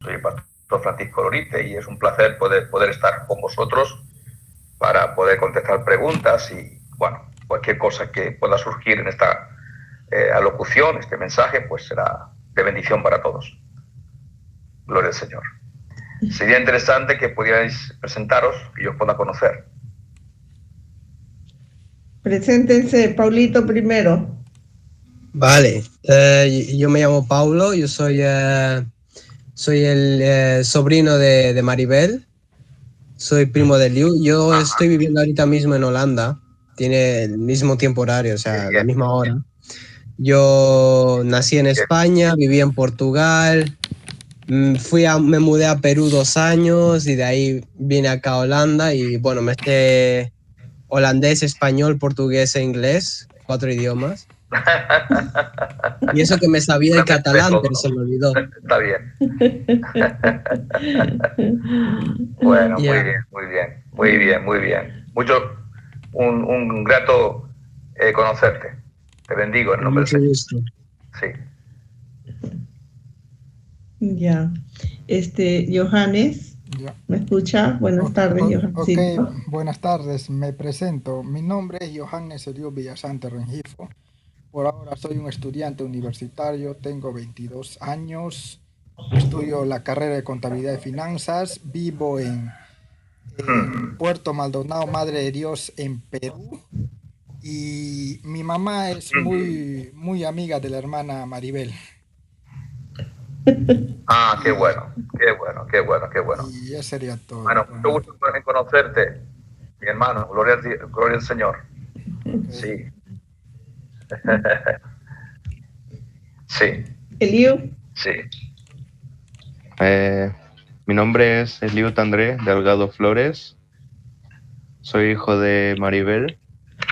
Soy el pastor Francisco Lorite y es un placer poder estar con vosotros para poder contestar preguntas y, bueno, cualquier cosa que pueda surgir en esta alocución, este mensaje, pues será de bendición para todos. Gloria al Señor. Sería interesante que pudierais presentaros y yo os pueda conocer. Preséntense, Paulito primero. Vale, yo me llamo Paulo, yo soy el sobrino de Maribel, soy primo de Liu. Yo estoy viviendo ahorita mismo en Holanda, tiene el mismo tiempo horario, o sea, la misma hora. Yo nací en España, viví en Portugal, me mudé a Perú 2 años y de ahí vine acá a Holanda y bueno, me sé holandés, español, portugués e inglés, 4 idiomas. Y eso que me sabía el catalán, pero se me olvidó. Está bien. Bueno, muy bien. Un grato conocerte. Te bendigo en el nombre del Señor. Mucho gusto. Sí. Ya. Johannes, Ya. ¿me escucha? Buenas tardes, Johannes. Ok, Sí. buenas tardes, me presento. Mi nombre es Johannes Eliu Villasante Rengifo. Por ahora soy un estudiante universitario, tengo 22 años, estudio la carrera de Contabilidad y Finanzas, vivo en Puerto Maldonado, Madre de Dios, en Perú. Y mi mamá es muy amiga de la hermana Maribel. Ah, qué bueno. Y ya sería todo. Bueno, mucho gusto en conocerte, mi hermano. Gloria al Señor. Sí. Sí. Eliu. Sí. Mi nombre es Eliud André Delgado Flores. Soy hijo de Maribel.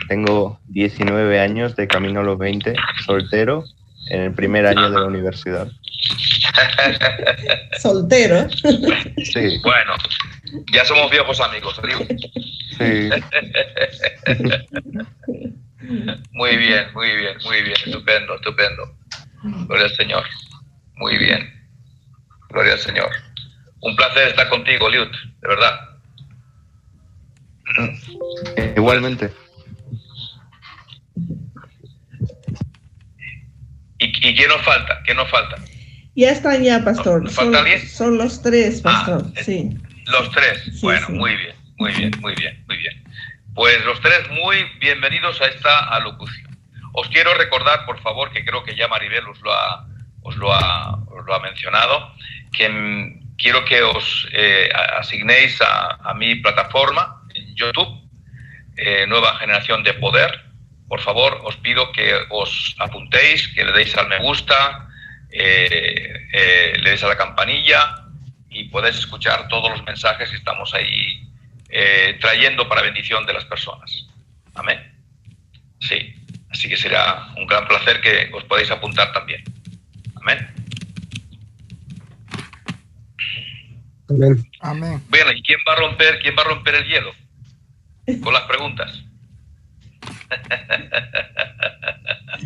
Tengo 19 años, de camino a los 20, soltero, en el primer año de la universidad. ¿Soltero? Sí. Bueno, ya somos viejos amigos, Eliud. Sí. Muy bien. Estupendo. Gloria al Señor. Muy bien. Gloria al Señor. Un placer estar contigo, Eliud, de verdad. Igualmente. ¿Y quién nos falta? Ya están ya, pastor. ¿Nos falta alguien? Son los 3, pastor. Sí. Los 3. Sí, Bueno, sí. muy bien. Pues los 3 muy bienvenidos a esta alocución. Os quiero recordar, por favor, que creo que ya Maribel os lo ha mencionado, que quiero que os asignéis a mi plataforma en YouTube, Nueva Generación de Poder. Por favor, os pido que os apuntéis, que le deis al me gusta, le deis a la campanilla y podáis escuchar todos los mensajes que estamos ahí trayendo para bendición de las personas. Amén. Sí, así que será un gran placer que os podáis apuntar también. Amén. Amén. Bueno, ¿y quién va a romper el hielo? Con las preguntas.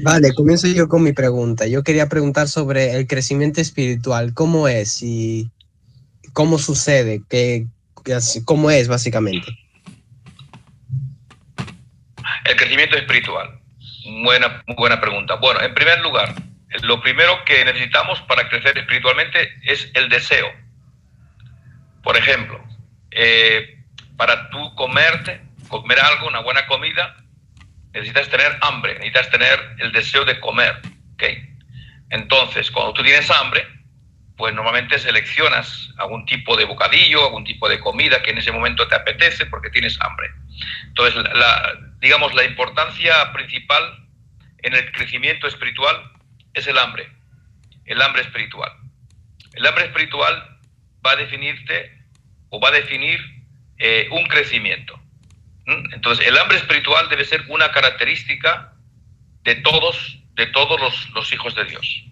Vale, comienzo yo con mi pregunta. Yo quería preguntar sobre el crecimiento espiritual. ¿Cómo es y cómo sucede? ¿Cómo es básicamente? El crecimiento espiritual. Muy buena pregunta. Bueno, en primer lugar, lo primero que necesitamos para crecer espiritualmente es el deseo. Por ejemplo, para tú comer algo, una buena comida, necesitas tener hambre, necesitas tener el deseo de comer, ¿ok? Entonces, cuando tú tienes hambre, pues normalmente seleccionas algún tipo de bocadillo, algún tipo de comida que en ese momento te apetece porque tienes hambre. Entonces, digamos, la importancia principal en el crecimiento espiritual es el hambre espiritual. El hambre espiritual va a definir un crecimiento. Entonces, el hambre espiritual debe ser una característica de todos los hijos de Dios.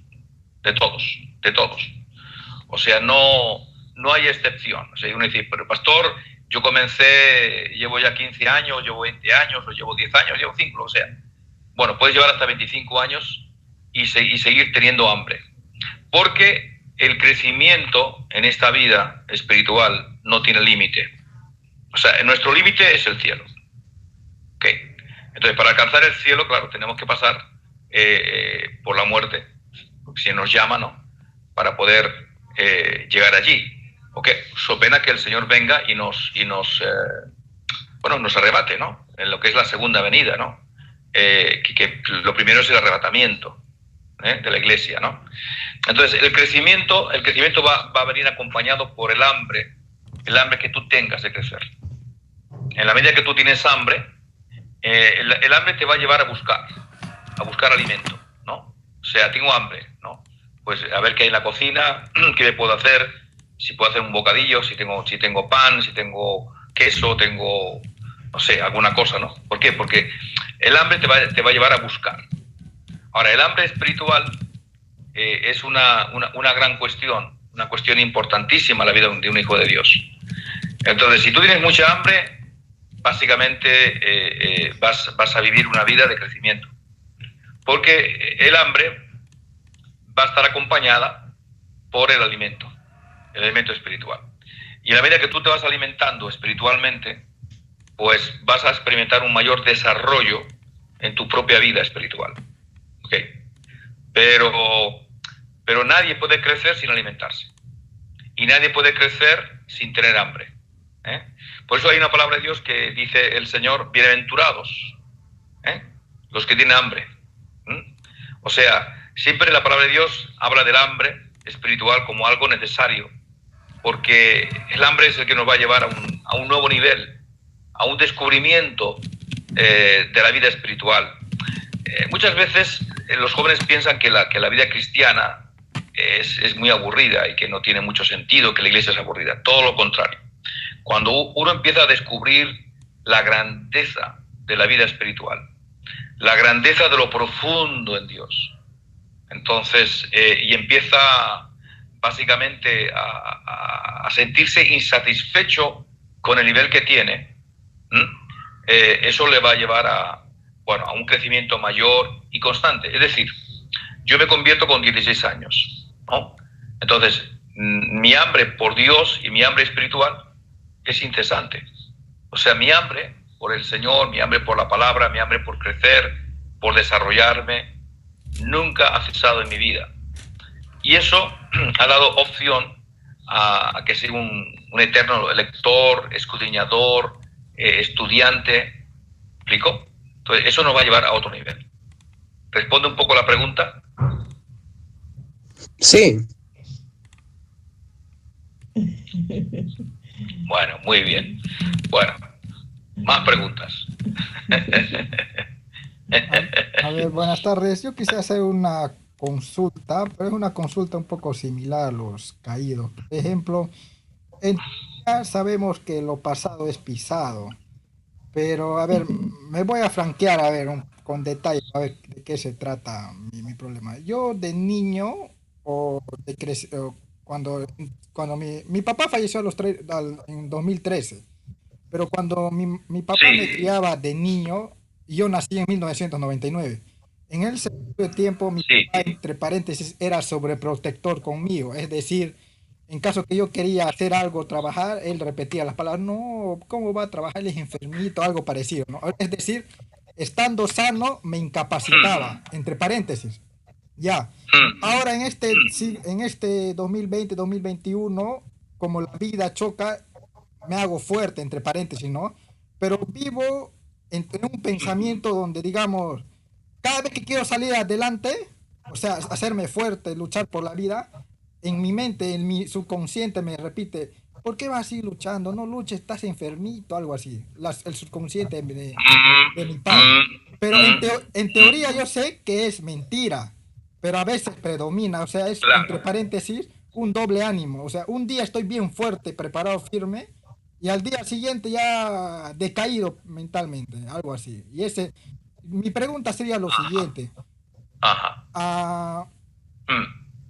De todos. O sea, no hay excepción. O sea, uno dice, pero pastor, yo llevo ya 15 años, llevo 20 años, o llevo 10 años, llevo 5, o sea. Bueno, puedes llevar hasta 25 años y seguir teniendo hambre. Porque el crecimiento en esta vida espiritual no tiene límite. O sea, nuestro límite es el cielo. ¿Okay? Entonces, para alcanzar el cielo, claro, tenemos que pasar por la muerte, si nos llama, ¿no? Para poder llegar allí. ¿Okay? So pena que el Señor venga y nos arrebate, ¿no? En lo que es la segunda venida, ¿no? Que lo primero es el arrebatamiento de la iglesia, ¿no? Entonces, el crecimiento va a venir acompañado por el hambre que tú tengas de crecer. En la medida que tú tienes hambre, el hambre te va a llevar a buscar alimento, ¿no? O sea, tengo hambre, ¿no? Pues a ver qué hay en la cocina, qué me puedo hacer, si puedo hacer un bocadillo, si tengo pan, si tengo queso, tengo, no sé, alguna cosa, ¿no? ¿Por qué? Porque el hambre te va a llevar a buscar. Ahora, el hambre espiritual es una gran cuestión, una cuestión importantísima en la vida de un hijo de Dios. Entonces, si tú tienes mucha hambre, básicamente vas a vivir una vida de crecimiento. Porque el hambre va a estar acompañada por el alimento espiritual. Y en la medida que tú te vas alimentando espiritualmente, pues vas a experimentar un mayor desarrollo en tu propia vida espiritual. ¿Okay? Pero nadie puede crecer sin alimentarse. Y nadie puede crecer sin tener hambre. Por eso hay una palabra de Dios que dice el Señor, bienaventurados, los que tienen hambre. O sea, siempre la palabra de Dios habla del hambre espiritual como algo necesario, porque el hambre es el que nos va a llevar a un nuevo nivel, a un descubrimiento de la vida espiritual. Muchas veces los jóvenes piensan que la vida cristiana es muy aburrida y que no tiene mucho sentido, que la iglesia es aburrida. Todo lo contrario. Cuando uno empieza a descubrir la grandeza de la vida espiritual, la grandeza de lo profundo en Dios, entonces, y empieza básicamente a sentirse insatisfecho con el nivel que tiene, eso le va a llevar a un crecimiento mayor y constante. Es decir, yo me convierto con 16 años, ¿no? Entonces, mi hambre por Dios y mi hambre espiritual es incesante. O sea, mi hambre por el Señor, mi hambre por la palabra, mi hambre por crecer, por desarrollarme, nunca ha cesado en mi vida. Y eso ha dado opción a que sea un eterno lector, escudriñador, estudiante. ¿Me explico? Entonces, eso nos va a llevar a otro nivel. ¿Responde un poco la pregunta? Sí. Bueno, muy bien. Bueno, más preguntas. A ver, buenas tardes. Yo quisiera hacer una consulta, pero es una consulta un poco similar a los caídos. Por ejemplo, ya sabemos que lo pasado es pisado, pero a ver, me voy a franquear, a ver, con detalle, a ver de qué se trata mi problema. Yo de niño, cuando mi papá falleció en 2013, pero cuando mi papá Sí. me criaba de niño, y yo nací en 1999. En ese tiempo, mi Sí. papá, entre paréntesis, era sobreprotector conmigo. Es decir, en caso que yo quería hacer algo, trabajar, él repetía las palabras, no, ¿cómo va a trabajar? Él es enfermito, algo parecido, ¿no? Es decir, estando sano, me incapacitaba, entre paréntesis. Ya. Ahora en este 2020, 2021, como la vida choca, me hago fuerte, entre paréntesis, ¿no? Pero vivo en un pensamiento donde, digamos, cada vez que quiero salir adelante, o sea, hacerme fuerte, luchar por la vida, en mi mente, en mi subconsciente me repite, ¿por qué vas así luchando? No luches, estás enfermito, algo así. El subconsciente de mi padre. Pero en teoría yo sé que es mentira, pero a veces predomina, o sea, es, Claro. entre paréntesis, un doble ánimo. O sea, un día estoy bien fuerte, preparado, firme, y al día siguiente ya decaído mentalmente, algo así. Y mi pregunta sería lo siguiente. Ajá.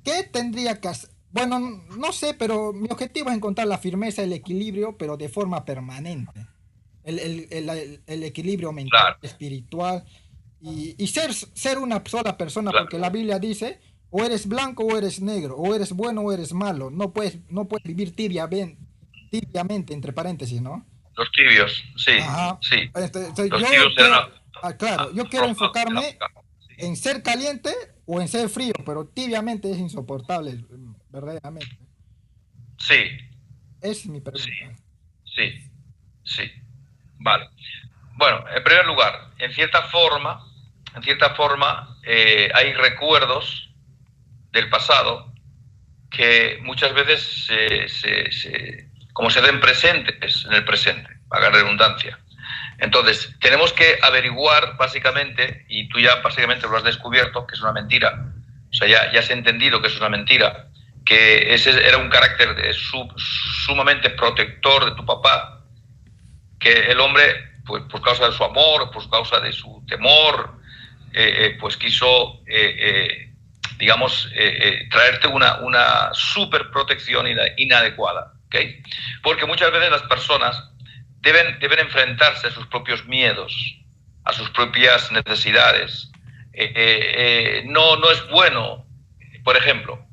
¿Qué tendría que hacer? Bueno, no sé, pero mi objetivo es encontrar la firmeza, el equilibrio, pero de forma permanente. El equilibrio mental, Claro. espiritual, y ser una sola persona, Claro. porque la Biblia dice, O eres blanco o eres negro, o eres bueno o eres malo. No puedes vivir tibiamente, entre paréntesis, ¿no? Los tibios, sí, Ajá. sí. Yo Los tibios quiero, eran claro, yo quiero enfocarme sí. en ser caliente o en ser frío, pero tibiamente es insoportable, verdaderamente. Sí, Es mi pregunta. sí, sí. Vale. Bueno, en primer lugar, en cierta forma, hay recuerdos del pasado que muchas veces como se den presentes en el presente, haga redundancia. Entonces, tenemos que averiguar básicamente, y tú ya básicamente lo has descubierto, que es una mentira. O sea, ya has entendido que es una mentira, que ese era un carácter sumamente protector de tu papá, que el hombre, pues por causa de su amor, por causa de su temor, pues quiso, digamos, traerte una super protección inadecuada, ¿okay? Porque muchas veces las personas deben enfrentarse a sus propios miedos, a sus propias necesidades. No es bueno, por ejemplo,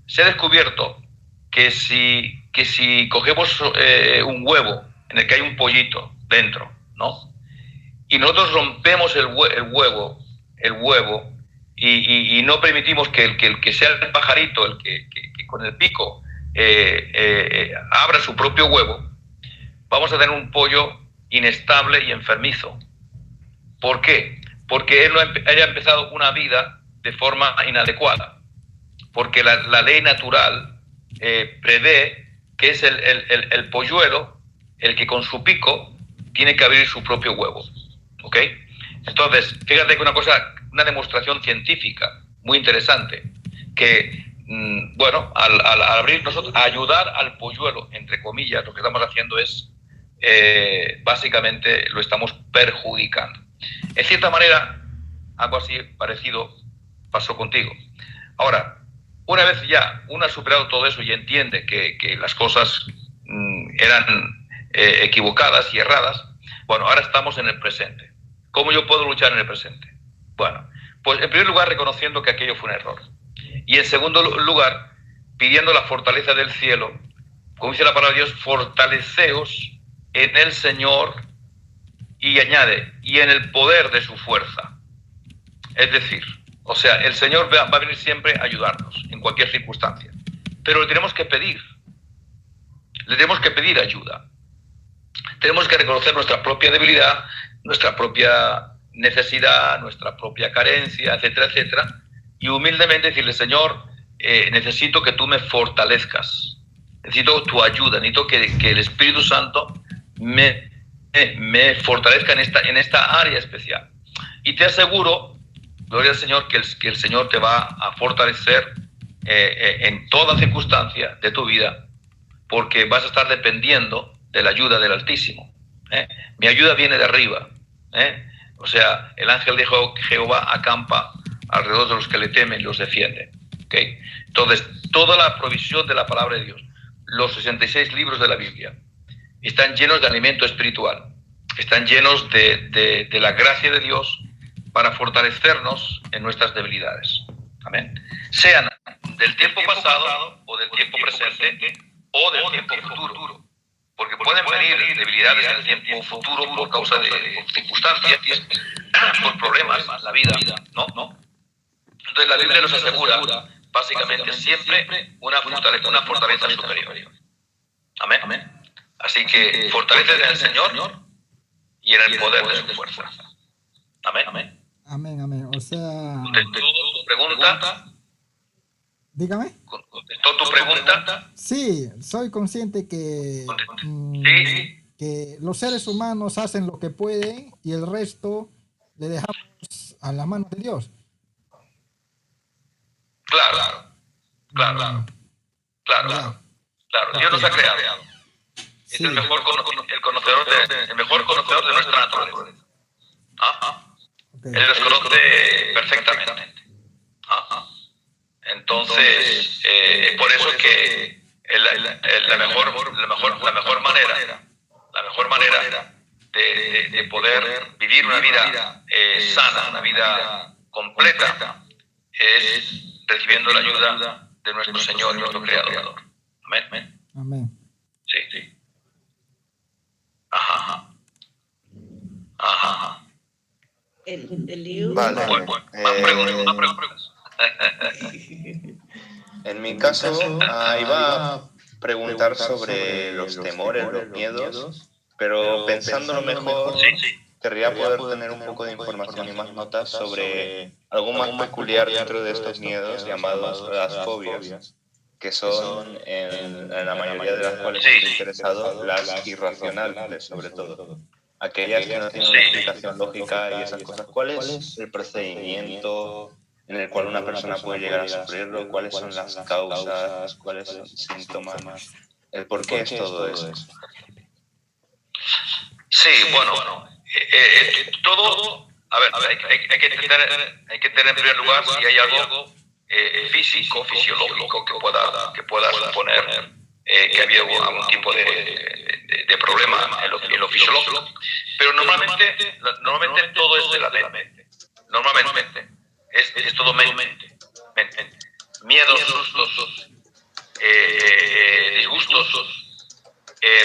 se ha descubierto que si cogemos un huevo en el que hay un pollito dentro, ¿no? Y nosotros rompemos el huevo y no permitimos que el que sea el pajarito, el que con el pico abra su propio huevo, vamos a tener un pollo inestable y enfermizo. ¿Por qué? Porque él haya empezado una vida de forma inadecuada. Porque la ley natural prevé que es el polluelo el que con su pico tiene que abrir su propio huevo. ¿Ok? Entonces, fíjate que una demostración científica muy interesante, que, bueno, al abrir nosotros, ayudar al polluelo, entre comillas, lo que estamos haciendo es, básicamente, lo estamos perjudicando. En cierta manera, algo así parecido pasó contigo. Ahora, una vez ya uno ha superado todo eso y entiende que las cosas eran equivocadas y erradas, bueno, ahora estamos en el presente. ¿Cómo yo puedo luchar en el presente? Bueno, pues en primer lugar reconociendo que aquello fue un error. Y en segundo lugar, pidiendo la fortaleza del cielo, como dice la palabra de Dios, fortaleceos en el Señor, y añade, y en el poder de su fuerza. Es decir, o sea, el Señor va a venir siempre a ayudarnos en cualquier circunstancia. Pero le tenemos que pedir ayuda. Tenemos que reconocer nuestra propia debilidad, nuestra propia necesidad, nuestra propia carencia, etcétera, etcétera, y humildemente decirle, Señor, necesito que tú me fortalezcas, necesito tu ayuda, necesito que el Espíritu Santo me fortalezca en esta área especial. Y te aseguro, gloria al Señor, que el Señor te va a fortalecer en toda circunstancia de tu vida, porque vas a estar dependiendo de la ayuda del Altísimo. Mi ayuda viene de arriba. O sea, el ángel de Jehová acampa alrededor de los que le temen y los defiende. ¿Okay? Entonces, toda la provisión de la palabra de Dios, los 66 libros de la Biblia, están llenos de alimento espiritual, están llenos de la gracia de Dios para fortalecernos en nuestras debilidades. Amén. Sean del tiempo pasado o del tiempo presente o del tiempo futuro. Porque pueden venir debilidades en el tiempo futuro por causa de circunstancias, por problemas, la vida, ¿no? Entonces la Biblia nos asegura, básicamente, siempre una fortaleza superior. Amén. Así que fortaleced en el Señor y en el poder de su fuerza. Amén. Amén. O sea... ¿Contestó tu pregunta? Dígame. ¿Contestó tu pregunta? Sí, soy consciente que los seres humanos hacen lo que pueden y el resto le dejamos a las manos de Dios. Claro. Dios nos ha creado. Es el mejor conocedor de nuestra naturaleza. Okay. Él los conoce perfectamente. Entonces, por eso que la mejor manera de poder vivir una vida sana, una vida completa, es recibiendo la ayuda de nuestro Señor y nuestro Creador. Amén. Amén. Sí. Ajá. El Liu. Vale. Una pregunta. En mi caso, iba a preguntar sobre los temores, los miedos, pero pensándolo mejor, querría poder tener un poco de información y más notas sobre algo más peculiar dentro de estos miedos llamados las fobias, que son, en la mayoría de las cuales estoy interesado, las irracionales, sobre todo. Aquellas que no tienen una explicación lógica y esas cosas. ¿Cuál es el procedimiento en el cual una persona puede llegar a sufrirlo? ¿Cuáles son las causas? ¿Cuáles son los síntomas? ¿El por qué es todo eso? Sí, bueno, todo, a ver, hay que tener en primer lugar si hay algo físico, fisiológico que pueda suponer que había algún tipo de problema en lo fisiológico. Pero normalmente todo es de la mente. Normalmente es todo mente. Miedos, sustos, disgustos,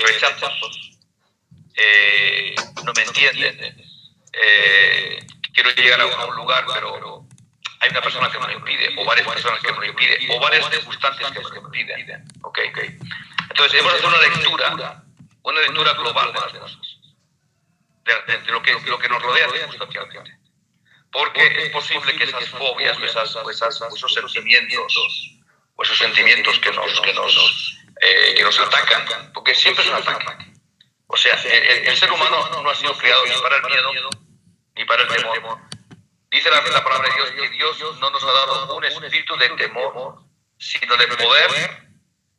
rechazos. No me entienden. Quiero llegar a un lugar, pero hay una persona que me lo impide, o varias personas que me lo impiden, o varias circunstancias que me lo impiden. Okay. Entonces, hemos de hacer una lectura global de las cosas, de lo que nos rodea circunstancialmente. Porque es posible que esas fobias o esos sentimientos que nos atacan, porque siempre es un ataque. O sea, el ser humano no ha sido creado ni para el miedo ni para el temor. Dice la palabra de Dios que Dios no nos ha dado un espíritu de temor, sino de poder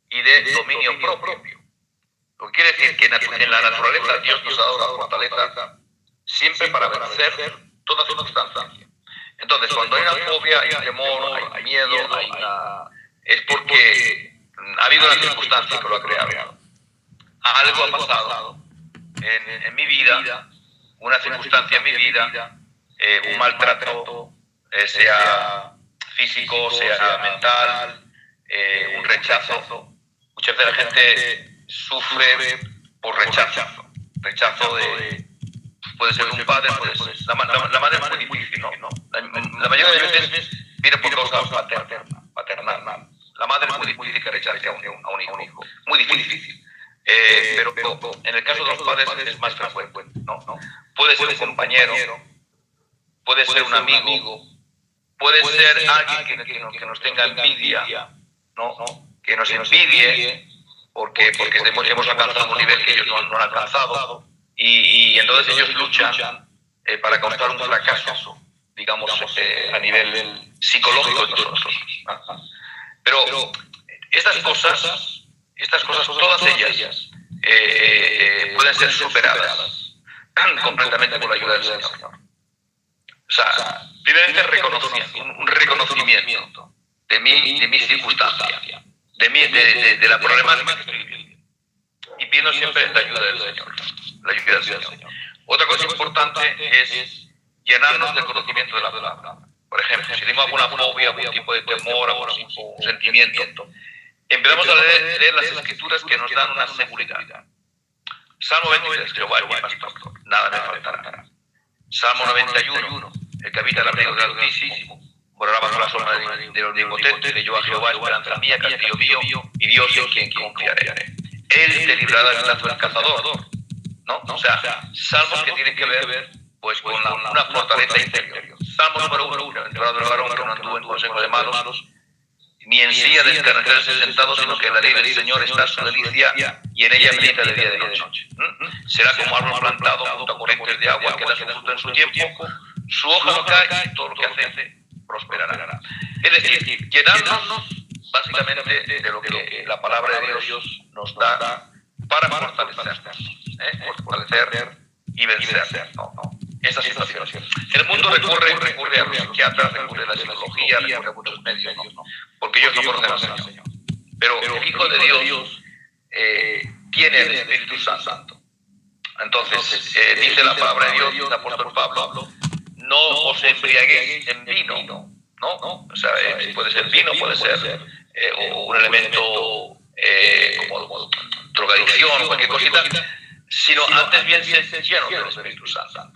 y de dominio propio. Lo que quiere decir que en la naturaleza Dios nos ha dado la fortaleza siempre para vencer toda circunstancia. Entonces, cuando hay una fobia, hay un temor, hay miedo, es porque ha habido una circunstancia que lo ha creado. Algo ha pasado en mi vida, una circunstancia en mi vida, un maltrato, sea físico, sea mental, un rechazo. Muchas veces la gente sufre por rechazo. Puede ser un padre, la madre es muy difícil, ¿no? La mayoría de veces viene por causa paternal. La madre es muy difícil que rechace a un hijo. Muy difícil. Pero en el caso de los padres es más frecuente, ¿no? Puede ser un compañero, puede ser un amigo, puede ser alguien que nos tenga envidia, ¿no? Que nos envidie porque hemos alcanzado un nivel que ellos no han alcanzado y entonces ellos luchan para causar un fracaso, digamos, a nivel psicológico de nosotros. Pero estas cosas, todas ellas, pueden ser superadas completamente por la ayuda del Señor. O sea, primeramente un reconocimiento de mi circunstancia, de la problemática que estoy viviendo, y pidiendo siempre la ayuda del Señor. Otra cosa importante es llenarnos del conocimiento de la palabra. Por ejemplo, si tenemos alguna fobia, algún tipo de temor, algún sentimiento, empezamos a leer las escrituras que nos dan una seguridad. Salmo 23, Jehová es mi pastor, nada me faltará. Salmo 91, el que habita el abrigo del Altísimo, morará bajo la sombra del Omnipotente, de yo a Jehová, esperanza mía, castillo mío, y Dios en quien confiaré. Él te librará del lazo del cazador, ¿no? O sea, salmos que tienen que ver pues con una fortaleza interior. Salmo número 1, bienaventurado el varón que no anduvo en consejo de malos, ni en silla de escarnecerse sentado, sino que en la ley del Señor está su delicia, y en ella medita de día y de noche. Será como árbol plantado junto a corrientes de agua, que da su fruto en su tiempo, su hoja no cae, y todo lo que hace prosperará. Es decir, llenarnos básicamente de lo que la palabra de Dios nos da para fortalecer y vencer. Esa situación. El mundo recurre a los psiquiatras, recurre a la psicología, recurre a muchos medios, porque ellos no conocen al Señor. Pero el Hijo de Dios tiene el Espíritu Santo. Entonces, dice la palabra de Dios, el apóstol Pablo, no os embriaguéis en vino, ¿no? O sea, puede ser vino, puede ser o un elemento como drogadicción o cualquier cosita, sino antes bien ser lleno del Espíritu Santo.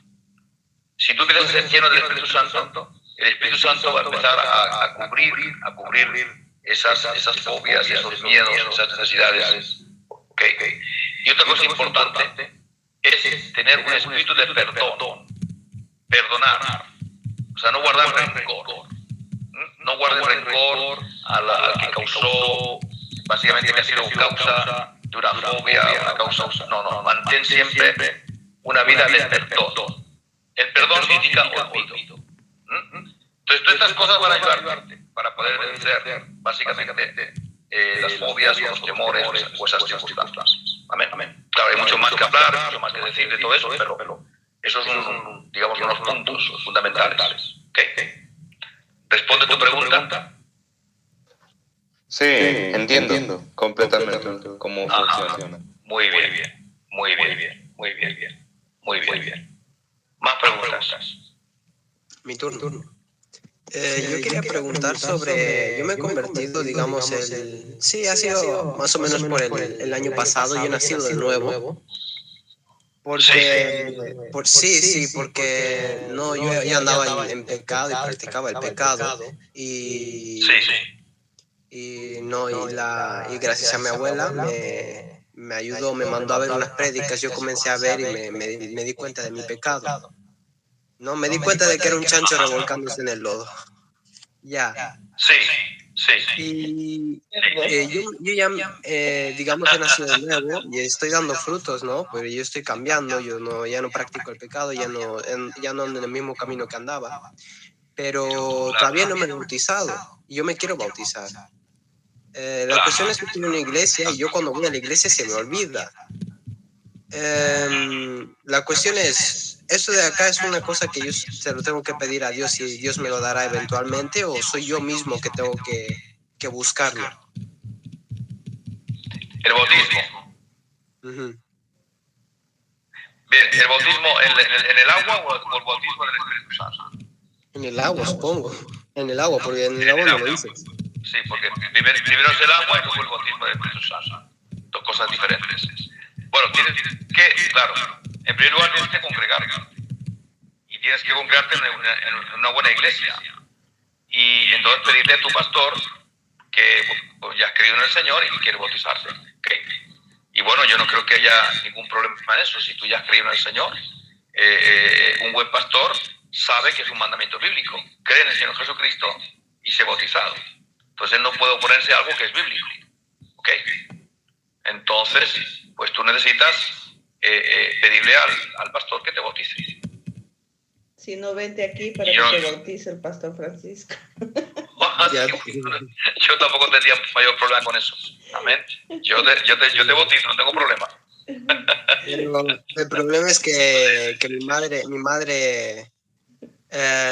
Si tú quieres ser lleno del Espíritu Santo, el Espíritu Santo va a empezar a cubrir esas fobias, esos miedos, esas necesidades. Okay. Y otra cosa importante es tener un espíritu de perdón, perdonar, o sea, no guardar rencor. No guardes rencor al que causó, básicamente que ha sido causa de una fobia, una causa. No, mantén siempre una vida de perdón. El perdón significa olvido. Entonces, todas estas cosas van a ayudarte para poder vencer, básicamente, las fobias o los temores o esas circunstancias. Amén. Claro, hay mucho más que hablar, mucho más que decir de todo eso, pero esos son, digamos, unos puntos fundamentales. ¿Okay? ¿Responde tu pregunta? Sí, entiendo completamente cómo funciona. Muy bien. Más preguntas. Mi turno. Yo quería preguntar sobre, yo me he convertido, digamos, sí, ha sido más o menos por el año pasado, yo he nacido de nuevo, porque, porque no, yo andaba en pecado y practicaba el pecado, y gracias a mi abuela me ayudó, me mandó a ver unas prédicas, yo comencé a ver y me di cuenta de mi pecado. No, me di cuenta de que era un chancho revolcándose en el lodo. Ya. Sí. Y yo ya, digamos, he nacido de nuevo y estoy dando frutos, ¿no? Pero yo estoy cambiando, ya no practico el pecado, ya no ando en el mismo camino que andaba. Pero todavía no me he bautizado y yo me quiero bautizar. La cuestión es que estoy en una iglesia y yo cuando voy a la iglesia se me olvida. La cuestión es, ¿eso de acá es una cosa que yo se lo tengo que pedir a Dios y Dios me lo dará eventualmente o soy yo mismo que tengo que buscarlo? El bautismo. Bien, ¿el bautismo en el agua o el bautismo del Espíritu Santo? En el agua, supongo. En el agua, porque en el agua no lo dices. Sí, porque primero es el agua y luego el bautismo del Espíritu Santo. Dos cosas diferentes. Bueno, tienes que, claro, en primer lugar tienes que congregarte. Y tienes que congregarte en una buena iglesia. Y entonces pedirle a tu pastor que pues, ya has creído en el Señor y quiere bautizarse. Okay. Y bueno, yo no creo que haya ningún problema en eso. Si tú ya has creído en el Señor, un buen pastor sabe que es un mandamiento bíblico. Cree en el Señor Jesucristo y se ha bautizado. Entonces él no puede oponerse a algo que es bíblico. ¿Okay? Entonces, pues tú necesitas pedirle al pastor que te bautice. Si no, vente aquí para que te bautice el pastor Francisco. Yo tampoco tendría mayor problema con eso. Amén. Yo te bautizo, no tengo problema. Pero el problema es que mi madre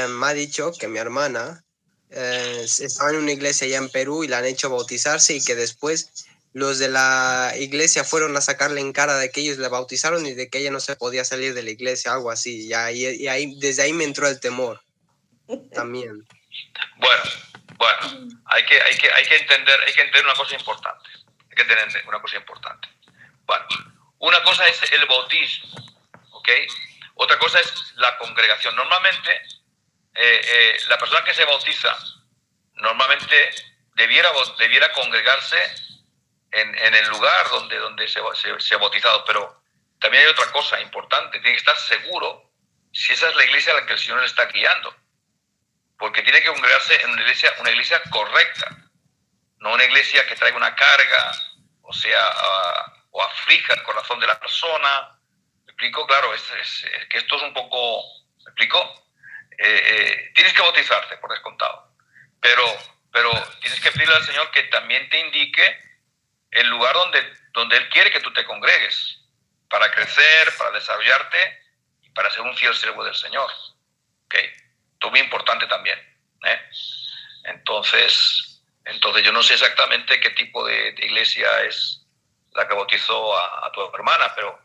me ha dicho que mi hermana estaba en una iglesia allá en Perú y la han hecho bautizarse y que después los de la iglesia fueron a sacarle en cara de que ellos le bautizaron y de que ella no se podía salir de la iglesia, algo así. Y ahí, desde ahí me entró el temor también. Bueno, hay que entender una cosa importante. Bueno, una cosa es el bautismo, ¿ok? Otra cosa es la congregación. Normalmente, la persona que se bautiza, normalmente debiera congregarse en el lugar donde se ha bautizado, pero también hay otra cosa importante, tiene que estar seguro si esa es la iglesia a la que el Señor le está guiando, porque tiene que congregarse en una iglesia correcta, no una iglesia que traiga una carga, o sea, o aflija el corazón de la persona. ¿Me explico? Claro, que esto es un poco, ¿me explico? Tienes que bautizarte, por descontado, pero tienes que pedirle al Señor que también te indique el lugar donde Él quiere que tú te congregues, para crecer, para desarrollarte y para ser un fiel siervo del Señor. ¿Okay? Esto es muy importante también. Entonces yo no sé exactamente qué tipo de iglesia es la que bautizó a tu hermana, pero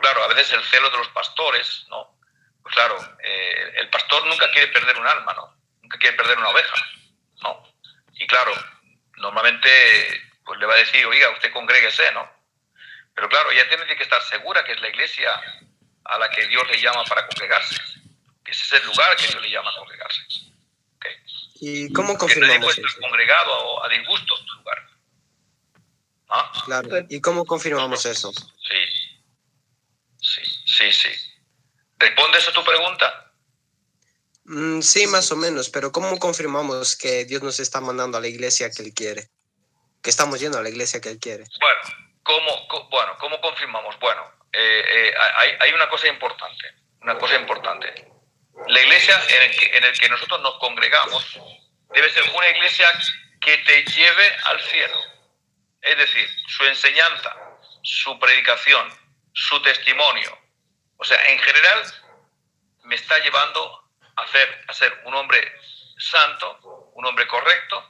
claro, a veces el celo de los pastores, ¿no? Pues claro, el pastor nunca quiere perder un alma, ¿no? nunca quiere perder una oveja, ¿no? Y claro, normalmente pues le va a decir, oiga, usted congréguese, ¿no? Pero claro, ella tiene que estar segura que es la iglesia a la que Dios le llama para congregarse, que ese es el lugar que Dios le llama a congregarse. ¿Okay? ¿Y cómo Porque nadie confirmamos puede estar eso? congregado a disgusto en tu lugar. ¿Ah? Claro. ¿Y cómo confirmamos eso? Sí. ¿Responde eso a tu pregunta? Sí, más o menos, pero ¿cómo confirmamos que Dios nos está mandando a la iglesia que Él quiere? Que estamos yendo a la iglesia que Él quiere. Bueno, ¿cómo confirmamos? Bueno, hay una cosa importante. La iglesia en el que nosotros nos congregamos debe ser una iglesia que te lleve al cielo. Es decir, su enseñanza, su predicación, su testimonio. O sea, en general me está llevando a ser un hombre santo, un hombre correcto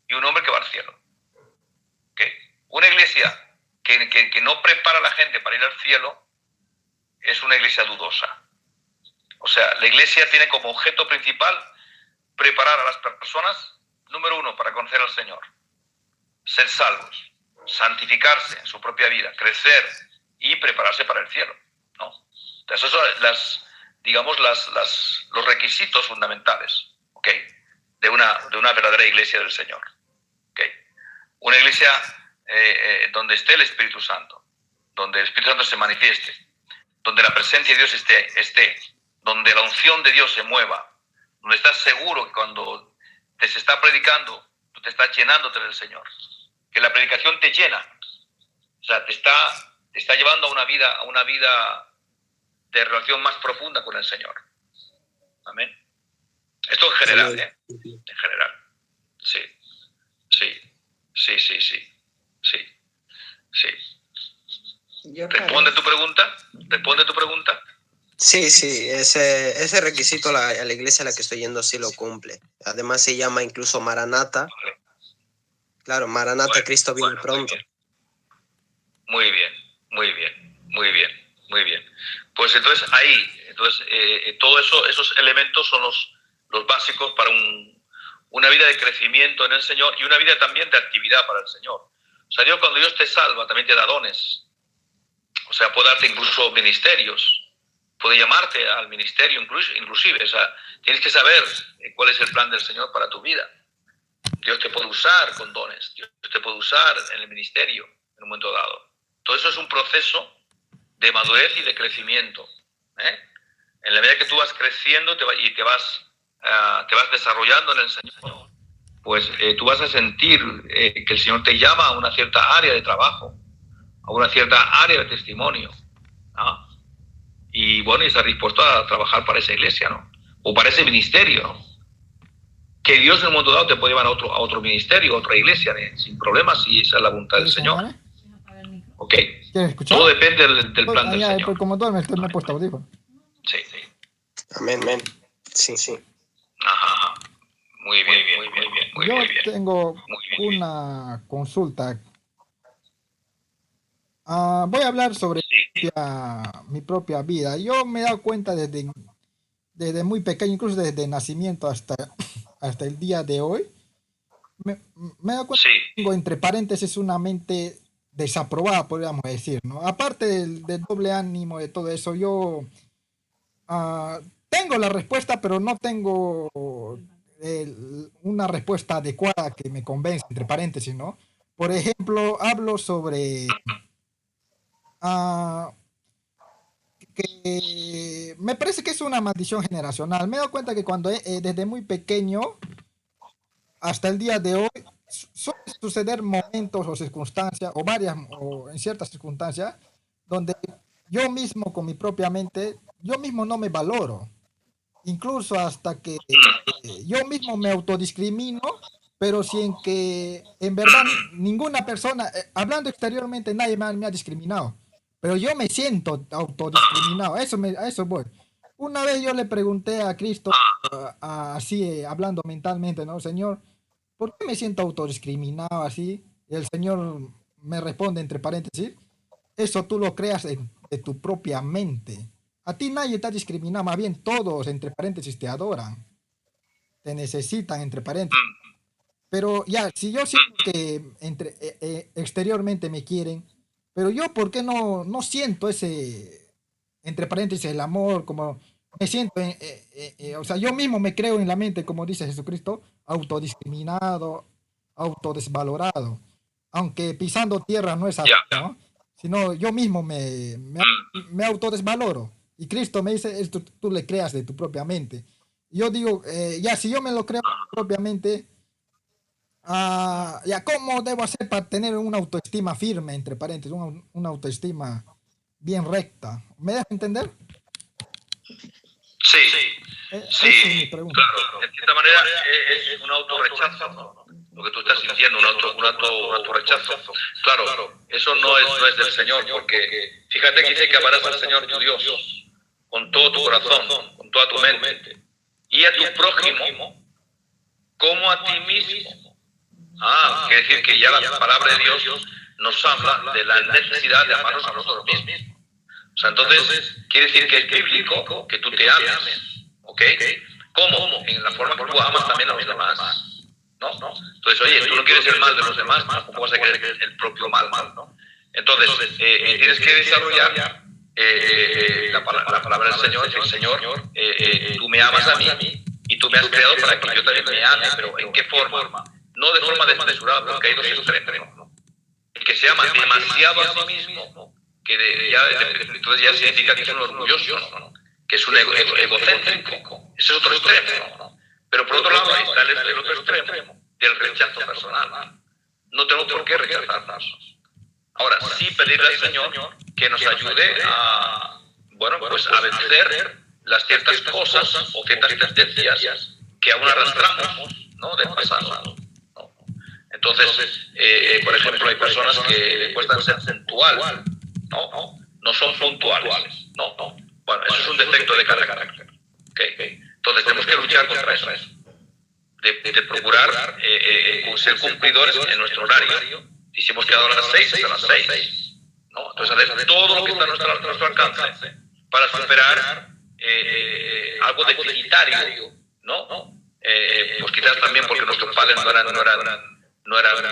y un hombre que va al cielo. ¿Okay? Una iglesia que no prepara a la gente para ir al cielo es una iglesia dudosa. O sea, la iglesia tiene como objeto principal preparar a las personas, número uno, para conocer al Señor, ser salvos, santificarse en su propia vida, crecer y prepararse para el cielo, ¿no? Entonces, esos son los requisitos fundamentales, ¿ok? de una verdadera iglesia del Señor. ¿Ok? Una iglesia donde esté el Espíritu Santo, donde el Espíritu Santo se manifieste, donde la presencia de Dios esté, donde la unción de Dios se mueva, donde estás seguro que cuando te se está predicando, tú te estás llenándote del Señor, que la predicación te llena, o sea, te está llevando a una vida de relación más profunda con el Señor. Amén. Esto en general, ¿eh? En general. Sí. ¿Responde tu pregunta? Sí, ese requisito a la iglesia a la que estoy yendo sí lo cumple. Además se llama incluso Maranata. Claro, Maranata, bueno, Cristo viene pronto. Muy bien. Pues entonces todos esos elementos son los básicos para una vida de crecimiento en el Señor y una vida también de actividad para el Señor. O sea, cuando Dios te salva, también te da dones. O sea, puede darte incluso ministerios, puede llamarte al ministerio inclusive. O sea, tienes que saber cuál es el plan del Señor para tu vida. Dios te puede usar con dones, Dios te puede usar en el ministerio en un momento dado. Todo eso es un proceso de madurez y de crecimiento. En la medida que tú vas creciendo y te vas desarrollando en el Señor, pues tú vas a sentir que el Señor te llama a una cierta área de trabajo, a una cierta área de testimonio, ¿no? Y bueno, y estás dispuesto a trabajar para esa iglesia, ¿no? O para ese ministerio, ¿no? Que Dios en un momento dado te puede llevar a otro ministerio, a otra iglesia, sin problemas, si esa es la voluntad del Señor. ¿Ok? ¿Quieres escuchar? Todo depende del plan del Señor. Pues como todo me he puesto audífono. Sí. Amén. Sí. Ajá. Muy bien. Yo tengo una consulta. Voy a hablar sobre mi propia vida. Yo me he dado cuenta desde muy pequeño, incluso desde el nacimiento hasta el día de hoy, me he dado cuenta que tengo, entre paréntesis, una mente desaprobada, podríamos decir, ¿no? Aparte del doble ánimo, de todo eso, yo tengo la respuesta, pero no tengo una respuesta adecuada que me convence, entre paréntesis, ¿no? Por ejemplo, hablo sobre que me parece que es una maldición generacional. Me he dado cuenta que cuando desde muy pequeño hasta el día de hoy suele suceder momentos o circunstancias o en ciertas circunstancias donde yo mismo con mi propia mente, yo mismo no me valoro, incluso hasta que yo mismo me autodiscrimino, pero sin que en verdad ninguna persona, hablando exteriormente, nadie me ha discriminado. Pero yo me siento autodiscriminado, a eso voy. Una vez yo le pregunté a Cristo, así hablando mentalmente, ¿no? Señor, ¿por qué me siento autodiscriminado así? Y el Señor me responde, entre paréntesis, eso tú lo creas de tu propia mente. A ti nadie te ha discriminado, más bien todos, entre paréntesis, te adoran. te necesitan, entre paréntesis. Pero ya, si yo siento que exteriormente me quieren, pero yo, ¿por qué no siento ese, entre paréntesis, el amor, como me siento, o sea, yo mismo me creo en la mente, como dice Jesucristo, autodiscriminado, autodesvalorado, aunque pisando tierra no es así, ¿no? Sino yo mismo me autodesvaloro. Y Cristo me dice, tú le creas de tu propia mente. Yo digo, ya, si yo me lo creo propiamente, ya, ¿cómo debo hacer para tener una autoestima firme, entre paréntesis, una autoestima bien recta? ¿Me deja entender? Sí, Esa es mi pregunta. claro. De cierta manera es un autorrechazo, ¿no? Lo que tú estás sintiendo, un autorrechazo. Claro, eso no es del Señor, porque fíjate que dice que amarás al Señor tu Dios con todo tu corazón, con toda tu mente, y a tu prójimo como a ti mismo. Quiere decir que ya la palabra de Dios nos habla de la necesidad de amarnos a nosotros mismos. O sea, entonces, quiere decir que es bíblico que tú te ames, ¿ok? ¿Cómo? En la forma que tú amas también a los demás, ¿no? Entonces, oye, tú no quieres el mal de los demás, ¿cómo vas a querer el propio mal, ¿no? Entonces, tienes que desarrollar la palabra del Señor, que el Señor, tú me amas a mí y tú me has creado para que yo también me ame, pero ¿en qué forma? No de forma desmesurada, porque hay dos extremos, ¿no? El que se ama demasiado a sí mismo, que entonces ya significa que es un orgulloso, ¿no? Que es un egocéntrico. Ese es otro extremo, ¿no? Pero por otro lado ahí está el otro extremo del rechazo personal. No tenemos por qué rechazarnos. Ahora, sí pedirle al Señor que nos ayude a vencer las ciertas cosas o ciertas tendencias que aún arrastramos, ¿no? Del pasado, ¿no? Entonces, por ejemplo, hay personas que le cuestan ser puntual, no son puntuales, ¿no? Bueno, eso es un defecto de carácter. Okay. Entonces tenemos que luchar contra eso, de procurar ser cumplidores en nuestro horario. Y si hemos quedado a las 6, a las 6, ¿no? Entonces hacer todo lo que está a nuestro alcance para superar algo deficitario, ¿no? Pues quizás también porque nuestros padres no eran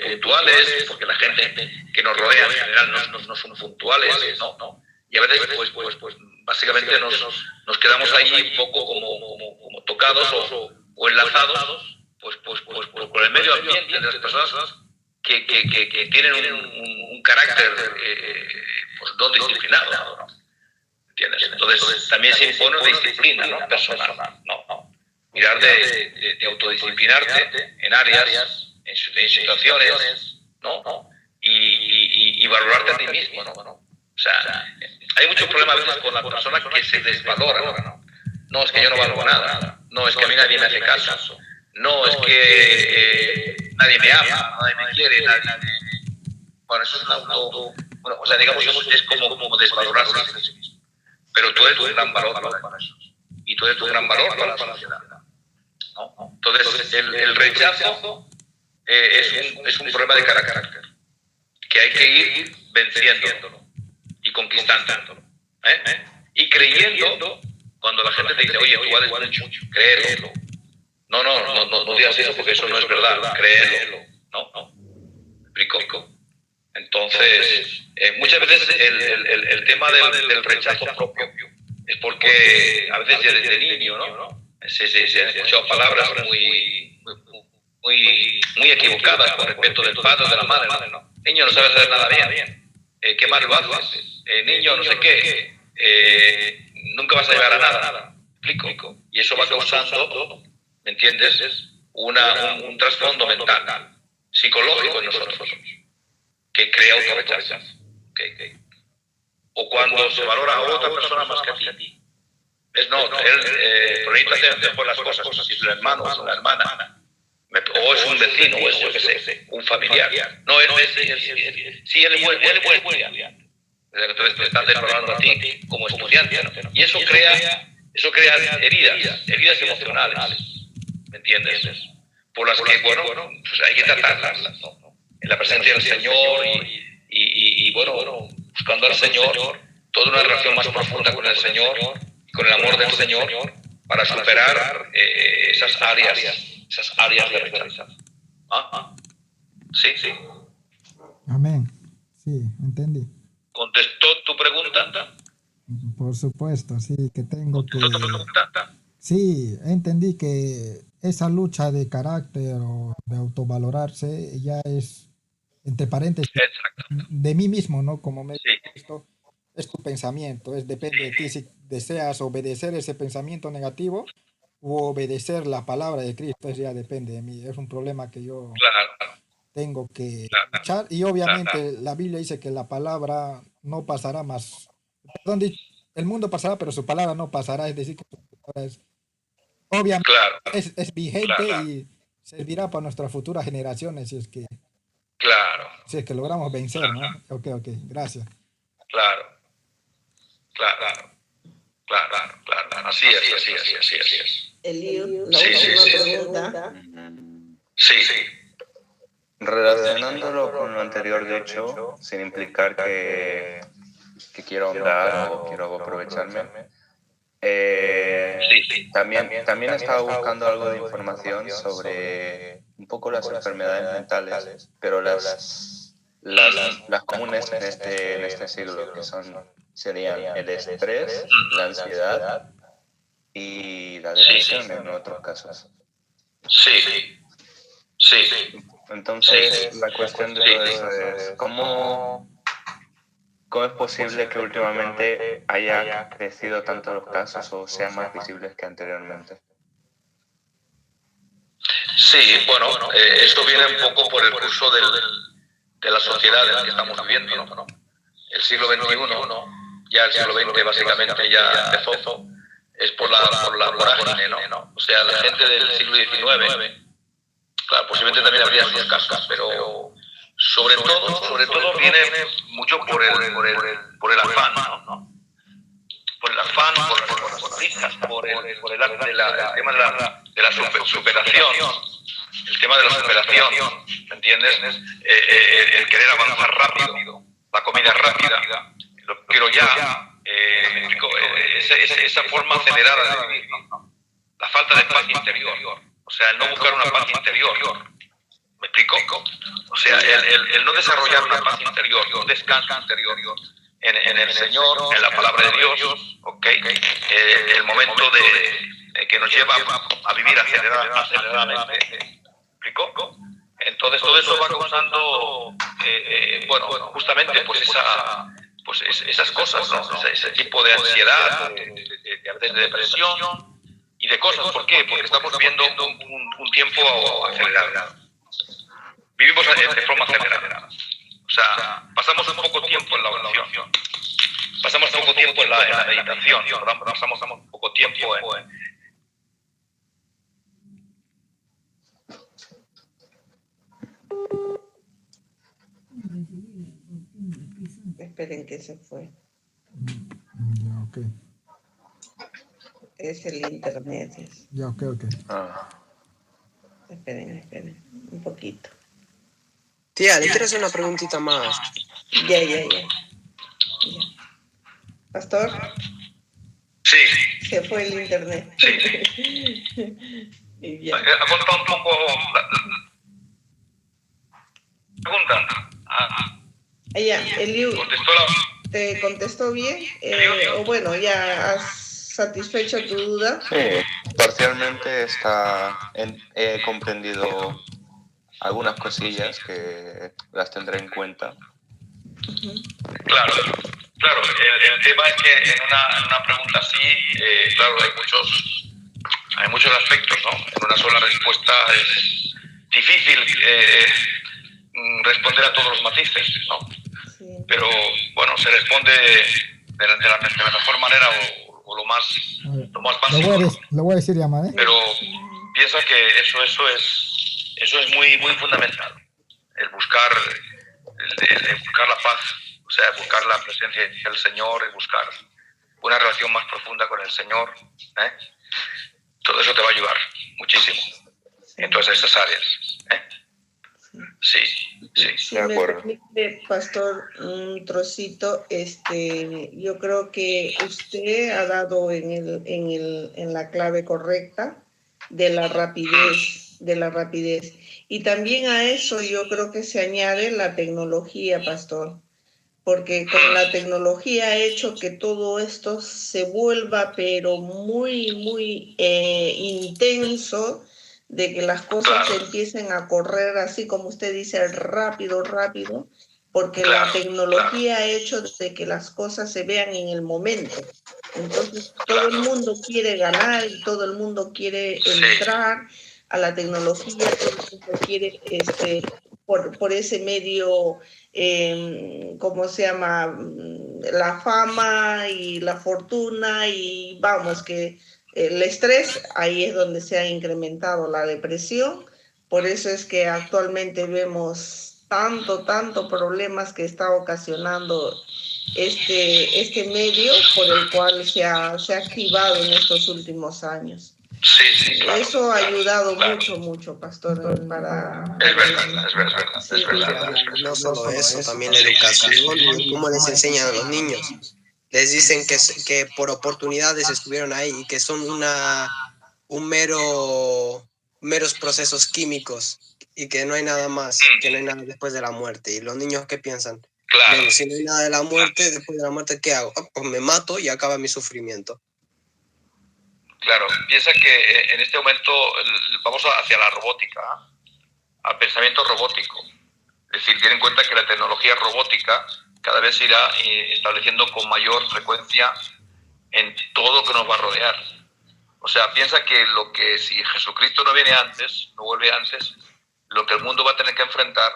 puntuales, porque la gente que nos rodea en general no son puntuales, ¿no? Y a veces, pues básicamente nos quedamos ahí un poco como tocados o enlazados, pues con el medio ambiente de las personas que tienen un carácter pues no disciplinado, ¿no? ¿Entiendes? Entonces también se impone una disciplina, ¿no? Personal, ¿no? Mirar de autodisciplinarte en áreas, en situaciones, ¿no? Y valorarte a ti mismo, ¿no? O sea, hay muchos problemas a veces con la persona que se desvalora, ¿no? No, es que yo no valgo nada, no, es que a mí nadie me hace caso, no, es que nadie me ama, nadie me quiere, Bueno, eso es un bueno, o sea, digamos, es como desvalorarse a sí mismo. Pero tú eres un gran valor para eso. Y tú eres un gran valor para la sociedad, ¿no? Entonces, el rechazo es un problema de carácter que hay que ir venciéndolo y conquistándolo, y creyendo cuando la gente te dice, oye, tú vales mucho, créelo. No digas eso porque eso no es verdad, créelo, ¿no? ¿Me explico? Entonces, muchas veces el tema del rechazo propio es porque a veces ya desde niño, ¿no? Se han escuchado palabras muy equivocadas con respecto del padre o de la madre, ¿no? Niño, no sabes hacer nada bien, qué mal lo haces, niño, no sé qué, nunca vas a llegar a nada, ¿me explico? Y eso va causando, ¿me entiendes? Un trasfondo mental, psicológico en nosotros, que crea autorrechazo. O cuando se valora a otra persona más que a ti. Él necesita hacer por las cosas, si es el hermano o la hermana, o es un vecino, o es, yo qué sé, un familiar. No, él es buen estudiante. Entonces te estás desvalorando a ti como estudiante, ¿no? Y eso crea heridas emocionales, ¿me entiendes? Por las que, bueno, pues hay que tratarlas, ¿no? En la presencia del Señor y buscando al Señor, toda una relación más profunda con el Señor y con el amor del Señor, para superar esas áreas de rechazo. Sí. Amén. Sí, entendí. ¿Contestó tu pregunta? Por supuesto, sí, que tengo que... Sí, entendí que esa lucha de carácter o de autovalorarse ya es, entre paréntesis, Exacto. de mí mismo, ¿no? Como me he Sí. visto, es tu pensamiento, depende de ti si deseas obedecer ese pensamiento negativo o obedecer la palabra de Cristo, eso ya depende de mí. Es un problema que yo Claro. tengo que luchar y obviamente la Biblia dice que la palabra no pasará más. Perdón, el mundo pasará, pero su palabra no pasará, es decir, que su palabra es, obviamente Claro. es vigente y servirá para nuestras futuras generaciones si es que, Claro. si es que logramos vencer, ¿no? Ok, gracias. Claro. Así es. Eliud, la última pregunta. Sí. Relacionándolo con lo anterior dicho, sin implicar que quiero ahondar o quiero aprovecharme, también estaba buscando algo de información sobre un poco las enfermedades mentales, pero las comunes en este siglo, que serían el estrés, la ansiedad y la depresión en otros casos. Sí. Entonces, la cuestión de todo eso es ¿cómo es posible que últimamente haya crecido tanto los casos o sean más visibles que anteriormente? Sí, bueno, esto viene un poco por el curso de la sociedad en la que estamos viviendo, ¿no? El siglo XXI, ya el siglo XX básicamente ya empezó, es por la vorágine, ¿no? O sea, la gente del siglo XIX, claro, posiblemente también habría sus casos, pero sobre todo viene mucho por el afán, ¿no? Por el afán, por las prisas, por el tema de la superación, el tema de la superación, ¿me entiendes? El querer avanzar rápido, la comida rápida, lo quiero ya, esa forma acelerada de vivir, ¿no? La falta de paz interior, o sea, el no buscar una paz interior. ¿Me explico? O sea, el no desarrollar una paz interior, un descanso interior en el Señor, en la palabra de Dios, ¿okay? El momento que nos lleva a vivir aceleradamente. ¿Me explico? Entonces todo eso va causando, justamente pues esas cosas, ¿no? Ese tipo de ansiedad, de depresión y de cosas. ¿Por qué? Porque estamos viviendo un tiempo acelerado. Vivimos de forma acelerada. O sea, pasamos un poco tiempo en la oración, pasamos poco tiempo en la meditación, pasamos poco tiempo en... Esperen que se fue. Ya, ok. Es el internet. Ya, ok. Esperen, un poquito. Tía, le quiero hacer una preguntita más. Ya. Pastor. Sí. Se fue el internet. Sí. Y ya. Ha contado un poco la pregunta. Ya, Eliud, ¿Contestó ¿te contestó bien? O bueno, ¿ya has satisfecho tu duda? Sí, parcialmente he comprendido algunas cosillas que las tendré en cuenta. Claro. El tema es que en una pregunta así, claro, hay muchos aspectos, ¿no? En una sola respuesta es difícil responder a todos los matices, ¿no? Sí. Pero bueno, se responde de la mejor manera o lo más básico. Lo voy a decir ya, madre. Pero piensa que eso es muy fundamental, el buscar la paz, o sea, buscar la presencia del Señor, el buscar una relación más profunda con el Señor, ¿eh? Todo eso te va a ayudar muchísimo en todas esas áreas, ¿eh? Sí, sí. Si De me acuerdo. permite, pastor, un trocito, yo creo que usted ha dado en la clave correcta de la rapidez. Y también a eso yo creo que se añade la tecnología, pastor, porque con la tecnología ha hecho que todo esto se vuelva, pero muy, muy intenso, de que las cosas Claro. empiecen a correr así como usted dice, rápido, rápido, porque la Claro, tecnología ha hecho de que las cosas se vean en el momento. Entonces, todo el Claro. mundo quiere ganar y todo el mundo quiere Sí. entrar a la tecnología, todo el mundo quiere por ese medio, ¿cómo se llama? La fama y la fortuna, y vamos, que el estrés, ahí es donde se ha incrementado la depresión. Por eso es que actualmente vemos tanto problemas que está ocasionando este medio por el cual se ha activado en estos últimos años. Sí, claro. Eso ha ayudado claro. mucho, pastor, para Es verdad, es verdad, sí, es verdad. Y no solo eso, también la educación y cómo les enseñan a los niños. Les dicen que por oportunidades estuvieron ahí y que son meros procesos químicos y que no hay nada más, que no hay nada después de la muerte. ¿Y los niños qué piensan? Claro. Bueno, si no hay nada de la muerte, después de la muerte, ¿qué hago? Pues me mato y acaba mi sufrimiento. Claro, piensa que en este momento vamos hacia la robótica, al pensamiento robótico. Es decir, ten en cuenta que la tecnología robótica cada vez se irá estableciendo con mayor frecuencia en todo lo que nos va a rodear. O sea, piensa que si Jesucristo no viene antes, no vuelve antes, lo que el mundo va a tener que enfrentar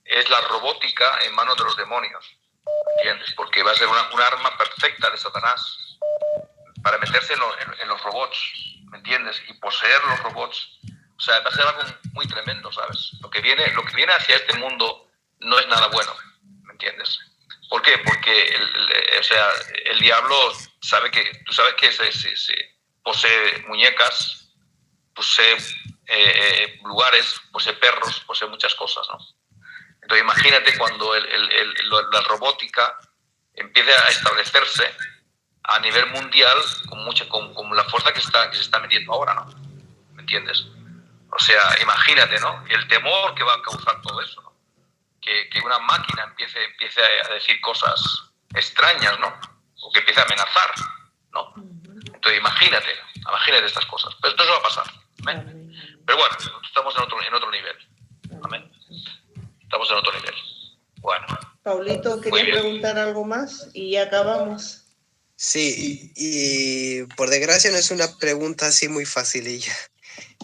es la robótica en manos de los demonios, ¿entiendes? Porque va a ser un arma perfecta de Satanás para meterse en los robots, ¿me entiendes? Y poseer los robots. O sea, va a ser algo muy tremendo, ¿sabes? Lo que viene hacia este mundo no es nada bueno, ¿me entiendes? ¿Por qué? Porque el diablo sabe que, tú sabes que se posee muñecas, posee lugares, posee perros, posee muchas cosas, ¿no? Entonces imagínate cuando la robótica empiece a establecerse a nivel mundial con la fuerza que se está metiendo ahora, ¿no? ¿Me entiendes? O sea, imagínate, ¿no? El temor que va a causar todo eso, ¿no? Que una máquina empiece a decir cosas extrañas, ¿no? O que empiece a amenazar, ¿no? Entonces imagínate estas cosas. Pero esto se va a pasar, ¿amén? Pero bueno, estamos en otro nivel, ¿amén? Estamos en otro nivel. Bueno. Paulito, ¿querías preguntar algo más? Y ya acabamos. Sí, y por desgracia no es una pregunta así muy facililla.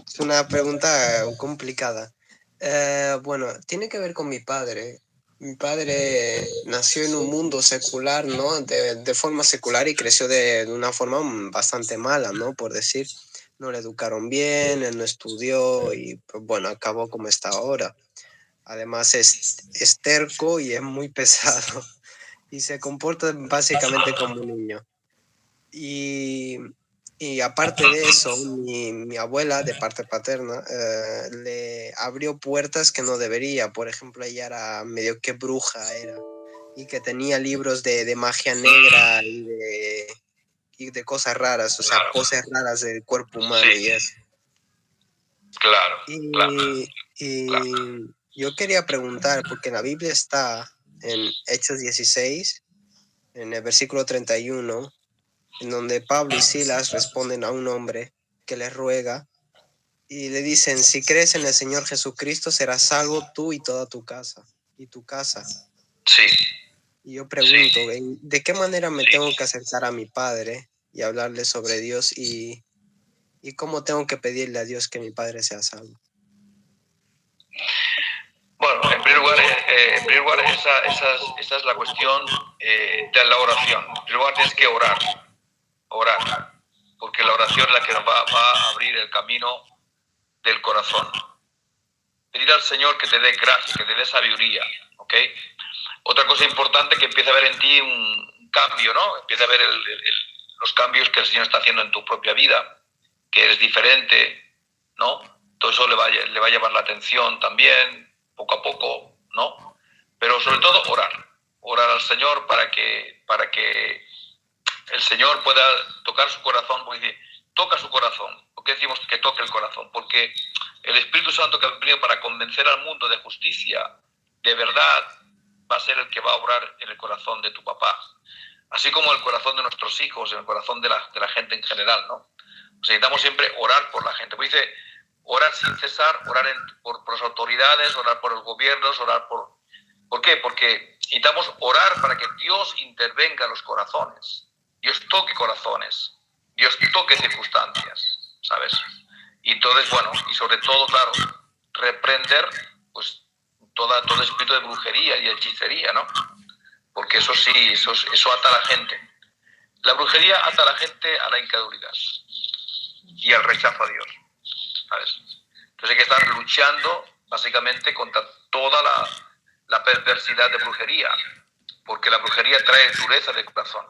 Es una pregunta complicada. Bueno, tiene que ver con mi padre. Mi padre nació en un mundo secular, ¿no? De forma secular y creció de una forma bastante mala, ¿no? Por decir, no le educaron bien, él no estudió y, pues, bueno, acabó como está ahora. Además es terco y es muy pesado y se comporta básicamente como un niño. Y aparte de eso, mi abuela, de parte paterna, le abrió puertas que no debería. Por ejemplo, ella era medio que bruja, y que tenía libros de magia negra y de cosas raras, o sea, poses raras del cuerpo humano y eso. Claro. Y yo quería preguntar, porque en la Biblia está en Hechos 16, en el versículo 31, en donde Pablo y Silas responden a un hombre que les ruega y le dicen, si crees en el Señor Jesucristo, serás salvo tú y toda tu casa, Sí. Y yo pregunto, ¿de qué manera me tengo que acercar a mi padre y hablarle sobre Dios y cómo tengo que pedirle a Dios que mi padre sea salvo? Bueno, en primer lugar esa es la cuestión de la oración. En primer lugar tienes que orar, porque la oración es la que nos va a abrir el camino del corazón. Pedir al Señor que te dé gracia, que te dé sabiduría, ¿ok? Otra cosa importante, que empiece a ver en ti un cambio, ¿no? Empieza a ver los cambios que el Señor está haciendo en tu propia vida, que eres diferente, ¿no? Todo eso le va a llamar la atención también. poco a poco, ¿no? Pero sobre todo orar al Señor para que el Señor pueda tocar su corazón, porque dice, toca su corazón. ¿Por qué decimos que toque el corazón? Porque el Espíritu Santo que ha venido para convencer al mundo de justicia, de verdad, va a ser el que va a obrar en el corazón de tu papá. Así como el corazón de nuestros hijos, en el corazón de la gente en general, ¿no? Necesitamos siempre orar por la gente. Pues dice, orar sin cesar, orar por las autoridades, orar por los gobiernos, orar por... ¿Por qué? Porque necesitamos orar para que Dios intervenga en los corazones. Dios toque corazones. Dios toque circunstancias, ¿sabes? Y entonces, bueno, y sobre todo, claro, reprender, pues, todo espíritu de brujería y hechicería, ¿no? Porque eso sí, eso ata a la gente. La brujería ata a la gente a la incredulidad y al rechazo a Dios, ¿sabes? Entonces hay que estar luchando básicamente contra toda la perversidad de brujería, porque la brujería trae dureza de corazón,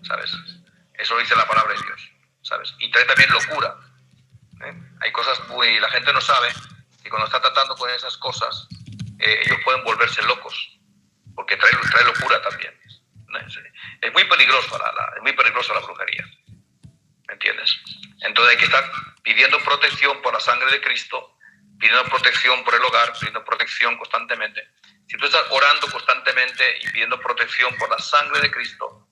¿sabes? Eso lo dice la palabra de Dios, ¿sabes? Y trae también locura. Hay cosas la gente no sabe que cuando está tratando con esas cosas, ellos pueden volverse locos, porque trae locura también. Es muy peligroso la brujería, ¿me entiendes? Entonces hay que estar pidiendo protección por la sangre de Cristo, pidiendo protección por el hogar, pidiendo protección constantemente. Si tú estás orando constantemente y pidiendo protección por la sangre de Cristo,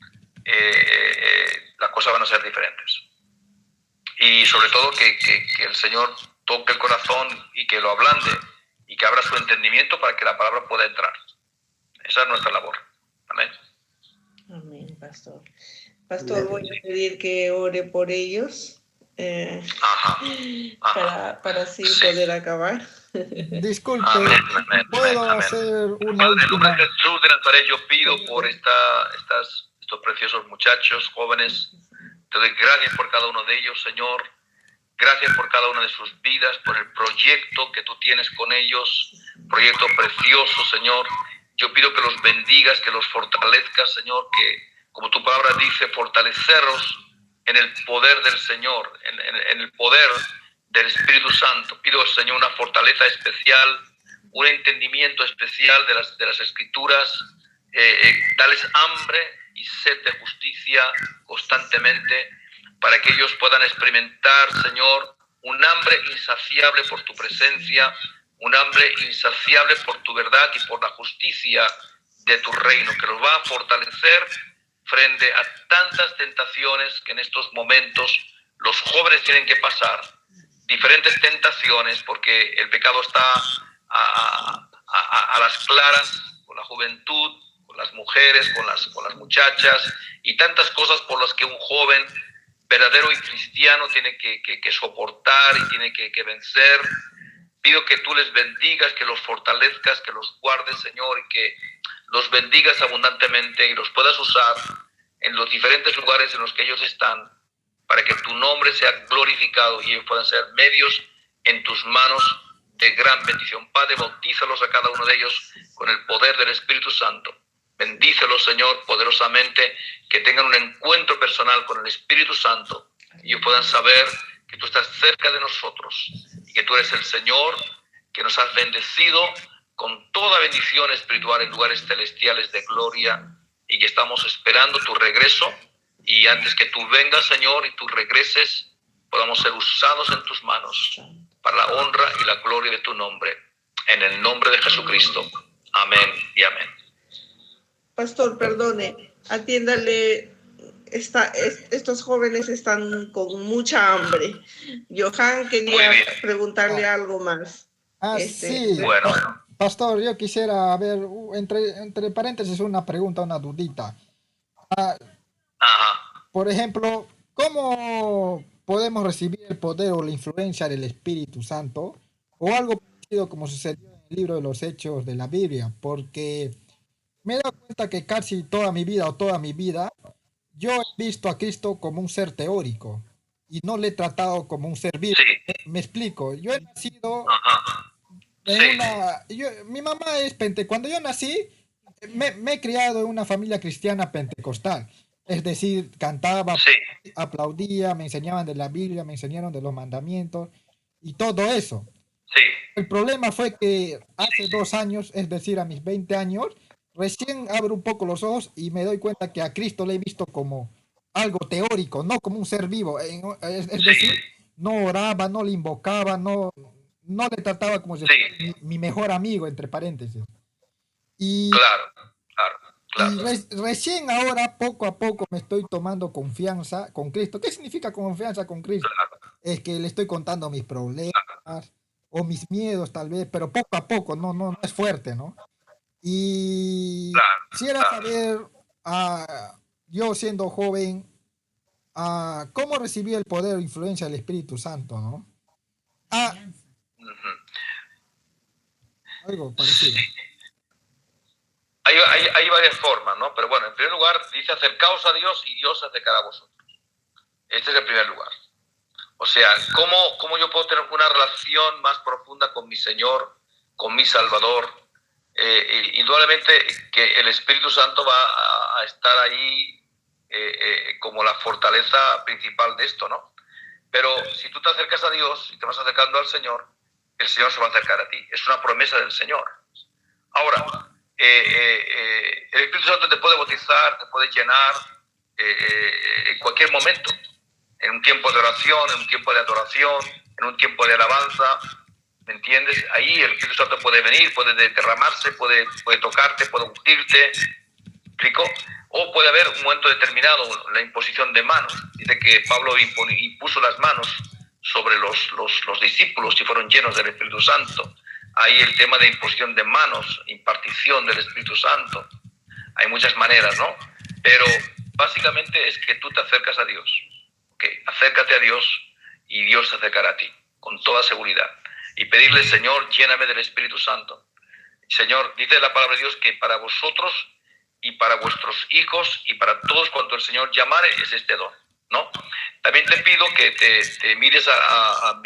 las cosas van a ser diferentes. Y sobre todo que el Señor toque el corazón y que lo ablande y que abra su entendimiento para que la palabra pueda entrar. Esa es nuestra labor. Amén. Amén, pastor. Pastor, voy a pedir que ore por ellos para así poder acabar. Disculpe, amén, ¿puedo amén. hacer una Padre, en el nombre última? de Jesús de Nazaret, yo pido por estos preciosos muchachos, jóvenes. Te doy gracias por cada uno de ellos, Señor. Gracias por cada una de sus vidas, por el proyecto que tú tienes con ellos. Proyecto precioso, Señor. Yo pido que los bendigas, que los fortalezcas, Señor, que, como tu palabra dice, fortalecerlos en el poder del Señor, en el poder del Espíritu Santo. Pido, Señor, una fortaleza especial, un entendimiento especial de las Escrituras. Dales hambre y sed de justicia constantemente, para que ellos puedan experimentar, Señor, un hambre insaciable por tu presencia, un hambre insaciable por tu verdad y por la justicia de tu reino, que los va a fortalecer frente a tantas tentaciones que en estos momentos los jóvenes tienen que pasar. Diferentes tentaciones, porque el pecado está a las claras, con la juventud, con las mujeres, con las muchachas, y tantas cosas por las que un joven verdadero y cristiano tiene que soportar y tiene que vencer. Pido que tú les bendigas, que los fortalezcas, que los guardes, Señor, y que los bendigas abundantemente y los puedas usar en los diferentes lugares en los que ellos están, para que tu nombre sea glorificado y ellos puedan ser medios en tus manos de gran bendición. Padre, bautízalos a cada uno de ellos con el poder del Espíritu Santo. Bendícelos, Señor, poderosamente, que tengan un encuentro personal con el Espíritu Santo y ellos puedan saber que tú estás cerca de nosotros y que tú eres el Señor, que nos has bendecido con toda bendición espiritual en lugares celestiales de gloria, y que estamos esperando tu regreso, y antes que tú vengas, Señor, y tú regreses, podamos ser usados en tus manos para la honra y la gloria de tu nombre, en el nombre de Jesucristo. Amén y amén. Pastor, perdone, atiéndale, estos jóvenes están con mucha hambre. Johan quería preguntarle algo más. Sí, Bueno. Pastor, yo quisiera ver, entre paréntesis, una pregunta, una dudita. Por ejemplo, ¿cómo podemos recibir el poder o la influencia del Espíritu Santo? O algo parecido como sucedió en el libro de los Hechos de la Biblia, porque me he dado cuenta que casi toda mi vida, yo he visto a Cristo como un ser teórico y no le he tratado como un ser vivo. Sí. Me explico, yo he nacido Sí. mi mamá es cuando yo nací, me he criado en una familia cristiana pentecostal. Es decir, cantaba, aplaudía, me enseñaban de la Biblia, me enseñaron de los mandamientos y todo eso. Sí, El problema fue que hace 2 años, es decir, a mis 20 años, recién abro un poco los ojos y me doy cuenta que a Cristo le he visto como algo teórico, no como un ser vivo. Es decir, sí, no oraba, no le invocaba, no le trataba como si fuera sí, mi mejor amigo, entre paréntesis. Y, claro, claro, y claro, recién ahora, poco a poco, me estoy tomando confianza con Cristo. ¿Qué significa confianza con Cristo? claro, Es que le estoy contando mis problemas o mis miedos tal vez, pero poco a poco, no es fuerte, ¿no? Y claro, quisiera claro. saber, yo siendo joven, cómo recibí el poder o influencia del Espíritu Santo, ¿no? Ah, Ujú. algo parecido. Sí. Hay varias formas, ¿no? Pero bueno, en primer lugar, dice acercaos a Dios y Dios se acercará a vosotros. Este es el primer lugar. O sea, ¿cómo yo puedo tener una relación más profunda con mi Señor, con mi Salvador? Indudablemente que el Espíritu Santo va a estar ahí como la fortaleza principal de esto, ¿no? Pero si tú te acercas a Dios y te vas acercando al Señor, el Señor se va a acercar a ti. Es una promesa del Señor. Ahora, el Espíritu Santo te puede bautizar, te puede llenar en cualquier momento, en un tiempo de oración, en un tiempo de adoración, en un tiempo de alabanza, ¿me entiendes? Ahí el Espíritu Santo puede venir, puede derramarse, puede tocarte, puede ungirte, ¿explico? O puede haber un momento determinado, la imposición de manos. Dice que Pablo impuso las manos sobre los discípulos y fueron llenos del Espíritu Santo. Hay el tema de imposición de manos, impartición del Espíritu Santo. Hay muchas maneras, ¿no? Pero básicamente es que tú te acercas a Dios. ¿Okay? Acércate a Dios y Dios se acercará a ti, con toda seguridad. Y pedirle, Señor, lléname del Espíritu Santo. Señor, dice la palabra de Dios que para vosotros y para vuestros hijos y para todos cuanto el Señor llamare es este don, ¿no? También te pido que te mires a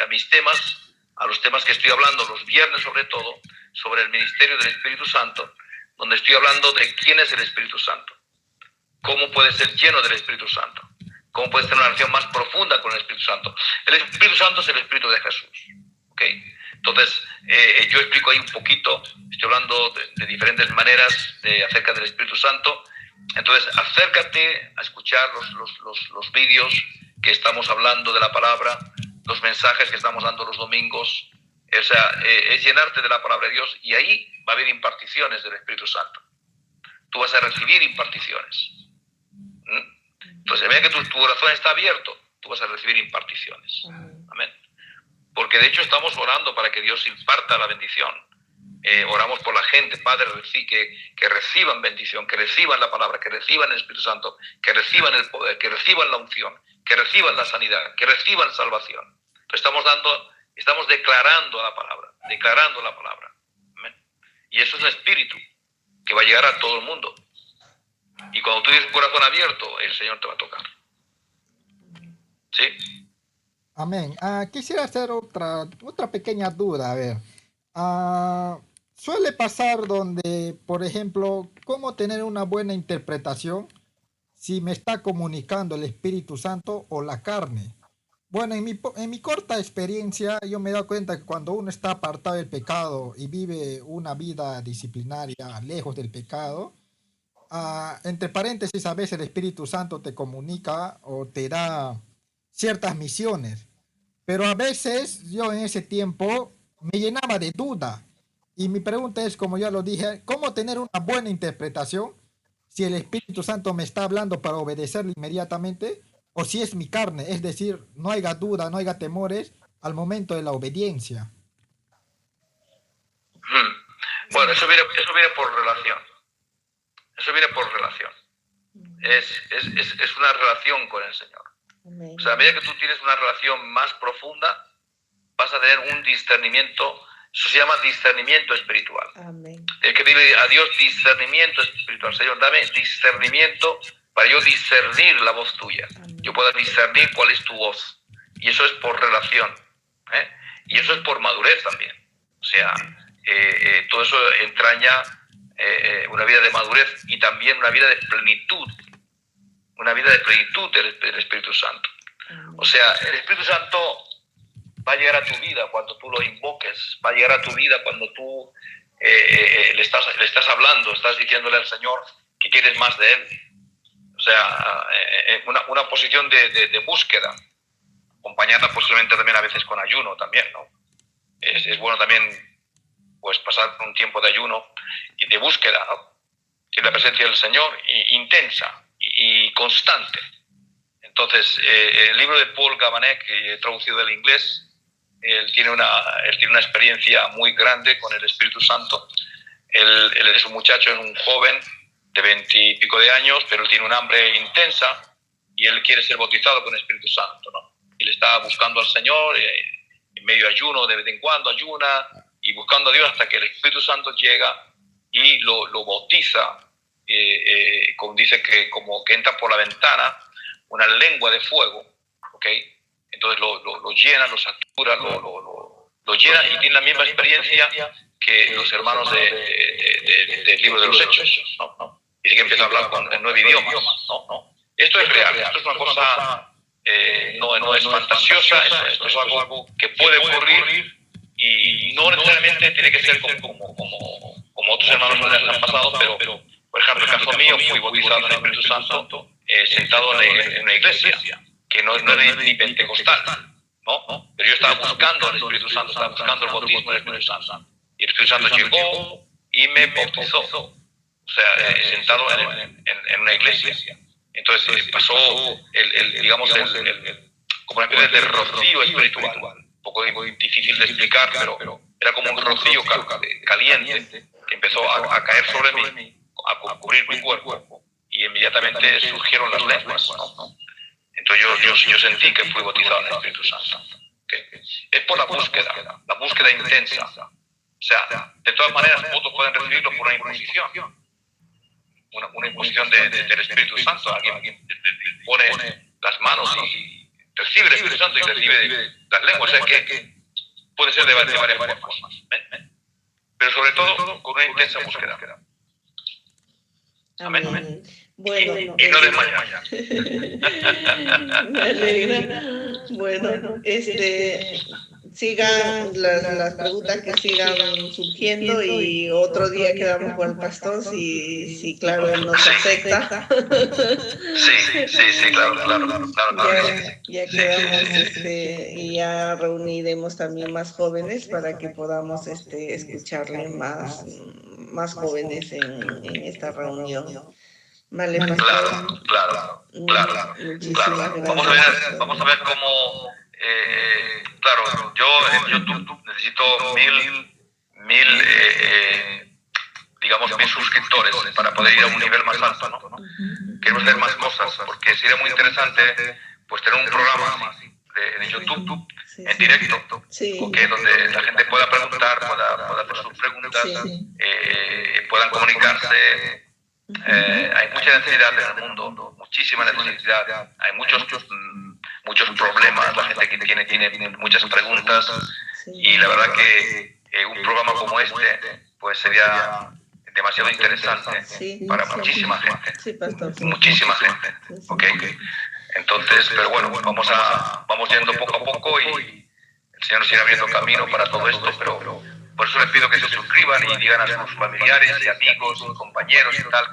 mis temas, a los temas que estoy hablando los viernes sobre todo, sobre el ministerio del Espíritu Santo, donde estoy hablando de quién es el Espíritu Santo, cómo puede ser lleno del Espíritu Santo, cómo puedes tener una relación más profunda con el Espíritu Santo. El Espíritu Santo es el Espíritu de Jesús, ¿ok? Entonces, yo explico ahí un poquito, estoy hablando de diferentes maneras acerca del Espíritu Santo. Entonces, acércate a escuchar los vídeos que estamos hablando de la palabra, los mensajes que estamos dando los domingos. O sea, es llenarte de la palabra de Dios y ahí va a haber imparticiones del Espíritu Santo. Tú vas a recibir imparticiones. Entonces, a medida que tu corazón está abierto, tú vas a recibir imparticiones. Amén. Porque de hecho estamos orando para que Dios imparta la bendición. Oramos por la gente, Padre, que reciban bendición, que reciban la palabra, que reciban el Espíritu Santo, que reciban el poder, que reciban la unción, que reciban la sanidad, que reciban salvación. Entonces estamos declarando la palabra, declarando la palabra. Amén. Y eso es un espíritu que va a llegar a todo el mundo. Y cuando tú tienes un corazón abierto, el Señor te va a tocar. ¿Sí? Amén. Quisiera hacer otra pequeña duda, a ver. Suele pasar donde, por ejemplo, cómo tener una buena interpretación si me está comunicando el Espíritu Santo o la carne. Bueno, en mi corta experiencia, yo me he dado cuenta que cuando uno está apartado del pecado y vive una vida disciplinaria lejos del pecado, entre paréntesis, a veces el Espíritu Santo te comunica o te da ciertas misiones, pero a veces yo en ese tiempo me llenaba de duda. Y mi pregunta es, como ya lo dije, ¿cómo tener una buena interpretación si el Espíritu Santo me está hablando para obedecerle inmediatamente o si es mi carne? Es decir, no haya duda, no haya temores al momento de la obediencia. Bueno, eso viene por relación. Eso viene por relación. Es una relación con el Señor. O sea, a medida que tú tienes una relación más profunda, vas a tener un discernimiento. Eso se llama discernimiento espiritual. Amén. Tienes que pedirle a Dios discernimiento espiritual. Señor, dame discernimiento para yo discernir la voz tuya. Amén. Yo pueda discernir cuál es tu voz. Y eso es por relación. Y eso es por madurez también. O sea, todo eso entraña una vida de madurez y también una vida de plenitud. Una vida de plenitud del Espíritu Santo. O sea, el Espíritu Santo va a llegar a tu vida cuando tú lo invoques, va a llegar a tu vida cuando tú le estás hablando, estás diciéndole al Señor que quieres más de Él. O sea, una posición de búsqueda, acompañada posiblemente también a veces con ayuno también, ¿no? Es bueno también pues pasar un tiempo de ayuno y de búsqueda, ¿no? En la presencia del Señor, intensa y constante. Entonces, el libro de Paul Gabanek, traducido del inglés, él tiene una experiencia muy grande con el Espíritu Santo. Él es un muchacho, es un joven de 20 y pico de años, pero él tiene un hambre intensa y él quiere ser bautizado con el Espíritu Santo, ¿no? Él está buscando al Señor, en medio ayuno, de vez en cuando ayuna, y buscando a Dios hasta que el Espíritu Santo llega y lo bautiza, como dice que como que entra por la ventana una lengua de fuego, ¿ok? Entonces lo llena, lo satura, lo llena y tiene la misma experiencia que los hermanos del libro de los Hechos, ¿no? Dice que empieza a hablar en 9 idiomas, ¿no? Esto es real, esto es una cosa, no es fantasiosa, esto es algo que puede ocurrir y no necesariamente tiene que ser como otros hermanos que han pasado, pero por ejemplo, en el caso mío fui bautizado en el Espíritu Santo sentado en una iglesia que no era ni pentecostal, ¿no? Pero yo estaba buscando al Espíritu Santo, estaba buscando el bautismo del Espíritu Santo. Y el Espíritu Santo llegó y me bautizó, o sea, sentado en una iglesia. Entonces pasó digamos, como una especie de rocío espiritual, un poco difícil de explicar, pero era como un rocío caliente que empezó a caer sobre mí, a cubrir mi cuerpo, y inmediatamente surgieron las lenguas, ¿no? Entonces yo sentí que fui bautizado en el Espíritu Santo. ¿Okay? Es por la búsqueda intensa. O sea, de todas maneras, otros pueden recibirlo por una imposición. Una imposición del Espíritu Santo. Alguien pone las manos y recibe el Espíritu Santo y recibe las lenguas. O sea que puede ser de varias formas. Pero sobre todo con una intensa búsqueda. Amén. Bueno, y no desmayar. Me alegra. Bueno, sigan las preguntas que sigan surgiendo y otro día quedamos con el pastor si claro, él nos acepta. Sí, claro. Ya quedamos y ya reuniremos también más jóvenes para que podamos escucharle más jóvenes en esta reunión. Vale, pastor. Claro. Muchísimas Vamos a ver cómo, claro, yo en YouTube necesito digamos, 1000 suscriptores para poder ir a un nivel más alto, ¿no? Queremos hacer más cosas, porque sería muy interesante pues tener un programa en YouTube, en directo, donde la gente pueda preguntar, pueda hacer sus preguntas, puedan comunicarse. Hay mucha necesidad en el mundo, muchísima necesidad, hay muchos problemas, la gente que tiene muchas preguntas, y la verdad que un programa como este pues sería demasiado interesante para muchísima gente, muchísima gente, ¿ok? Entonces, pero bueno, vamos yendo poco a poco y el Señor nos irá abriendo camino para todo esto, pero por eso les pido que se suscriban y digan a sus familiares y amigos y compañeros y tal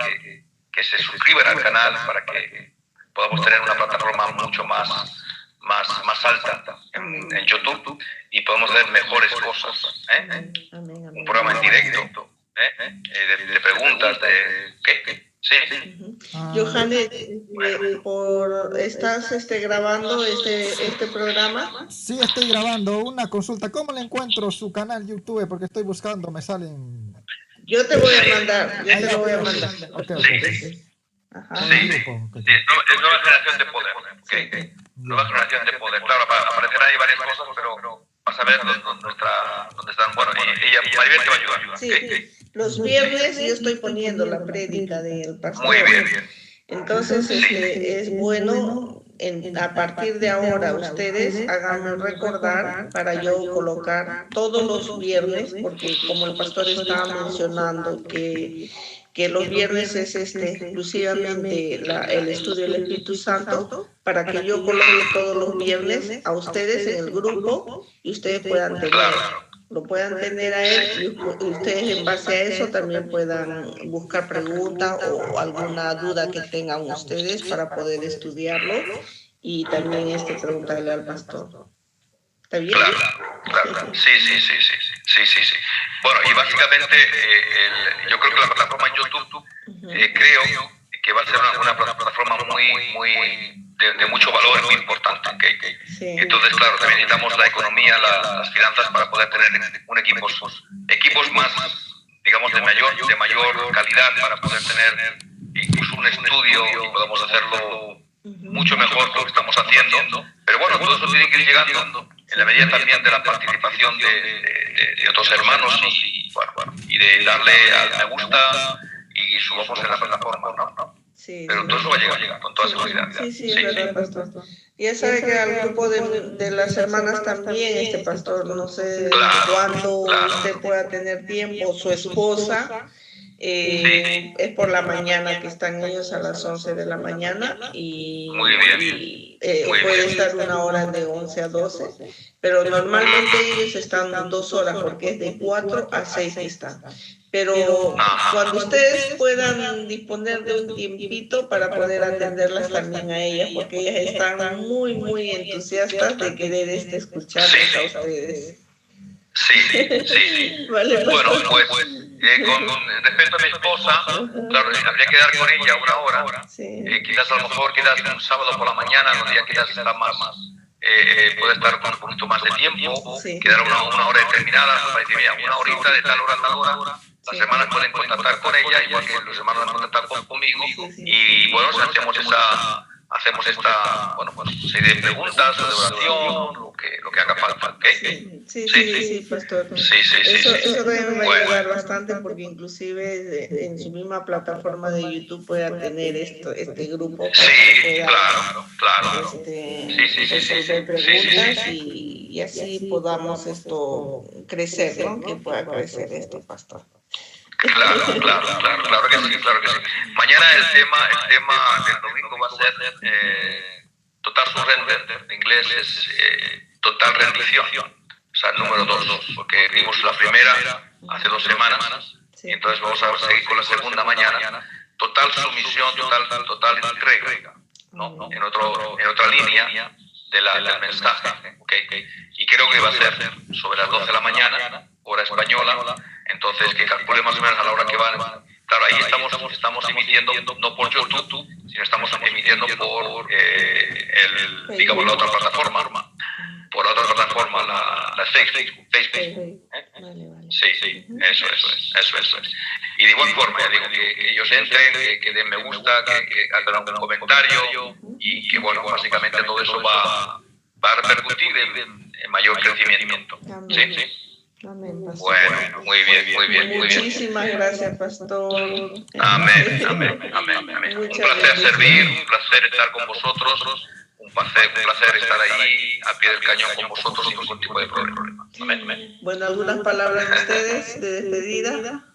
que se suscriban al canal para que podamos tener una plataforma mucho más alta en YouTube y podamos hacer mejores cosas. Un programa en directo, de preguntas, Sí. Johannes, ¿estás grabando este programa? Sí, estoy grabando una consulta. ¿Cómo le encuentro su canal YouTube? Porque estoy buscando, me salen... Yo te voy a mandar, Okay. Ajá. Sí. Es Nueva Generación de Poder. Nueva Generación de Poder. Claro, aparecerán ahí varias cosas, pero vas a ver dónde están. Bueno, ella, Maribel, te va a ayudar. Sí. Los viernes yo estoy poniendo la prédica del pastor. Muy bien. Entonces, es bueno, a partir de ahora, ustedes háganme recordar para yo colocar todos los viernes, porque como el pastor estaba mencionando que que los viernes es exclusivamente el estudio del Espíritu Santo, para que yo coloque todos los viernes a ustedes en el grupo y ustedes puedan lo puedan tener a él, y ustedes en base a eso también puedan buscar preguntas o alguna duda que tengan ustedes para poder estudiarlo y también preguntarle al pastor. ¿Está bien? Claro. Sí. Bueno, y básicamente yo creo que la plataforma en YouTube, creo que va a ser una plataforma de mucho valor, muy importante. ¿Okay? Sí. Entonces, claro, también necesitamos la economía, las finanzas para poder tener equipos más, digamos, de mayor calidad, para poder tener incluso un estudio y podamos hacerlo mucho mejor que lo que estamos haciendo. Pero bueno, todo eso tiene que ir llegando en la medida también de la participación de otros hermanos y de darle al me gusta y subamos en la plataforma, ¿no? Sí, pero todo eso va a llegar con toda seguridad. Sí, es verdad, pastor. Ya sabe que al grupo de las hermanas también, pastor, no sé cuándo usted pueda tener tiempo, su esposa, es por la mañana que están ellos a las 11 de la mañana y puede estar una hora de 11 a 12, pero normalmente ellos están 2 horas porque es de 4 a 6 que están. Pero cuando ustedes puedan disponer de un tiempito para poder atenderlas también a ellas, porque ellas están muy entusiastas de querer escucharles a ustedes. Sí. Vale, bueno, pues con respecto a mi esposa, claro, habría que dar con ella una hora. Quizás a lo mejor un sábado por la mañana, los días quizás está más, puede estar con un poquito más de tiempo, quedar una hora determinada, para decir, mira, una horita de tal hora a tal hora. Las hermanas pueden contactar con ella, igual que los hermanos pueden contactar conmigo, y bueno, hacemos esta serie de preguntas o de oración, lo que haga falta, ¿ok? Sí, pastor. Eso también me va a ayudar bastante, porque inclusive en su misma plataforma de YouTube pueda tener este grupo para claro. resolver preguntas y así podamos crecer, ¿no? Que pueda crecer pastor. Claro que sí. Mañana el tema del domingo va a ser total surrender. En inglés es total rendición. O sea, número 2, porque vimos la primera hace 2 semanas, y entonces vamos a seguir con la segunda mañana. Total sumisión, total entrega, ¿no? En otra línea del mensaje. ¿Okay? Y creo que va a ser sobre las 12 de la mañana, hora española. Entonces, que calcule más o menos a la hora que van. Claro, ahí estamos emitiendo, no por YouTube, sino estamos emitiendo por, digamos, la otra plataforma. Por la otra plataforma, la Facebook. Vale. Sí, eso es. Y de igual forma, ya digo, que ellos entren, que den me gusta, que hagan un comentario, y que, bueno, básicamente todo eso va a repercutir en mayor crecimiento. Sí. Amén, pastor. Bueno, muy bien. Muchísimas gracias, pastor. Amén. Un placer servir, un placer estar con vosotros, un placer estar ahí a pie del cañón con vosotros sin ningún tipo de problema. Amén. Bueno, algunas palabras de ustedes de despedida.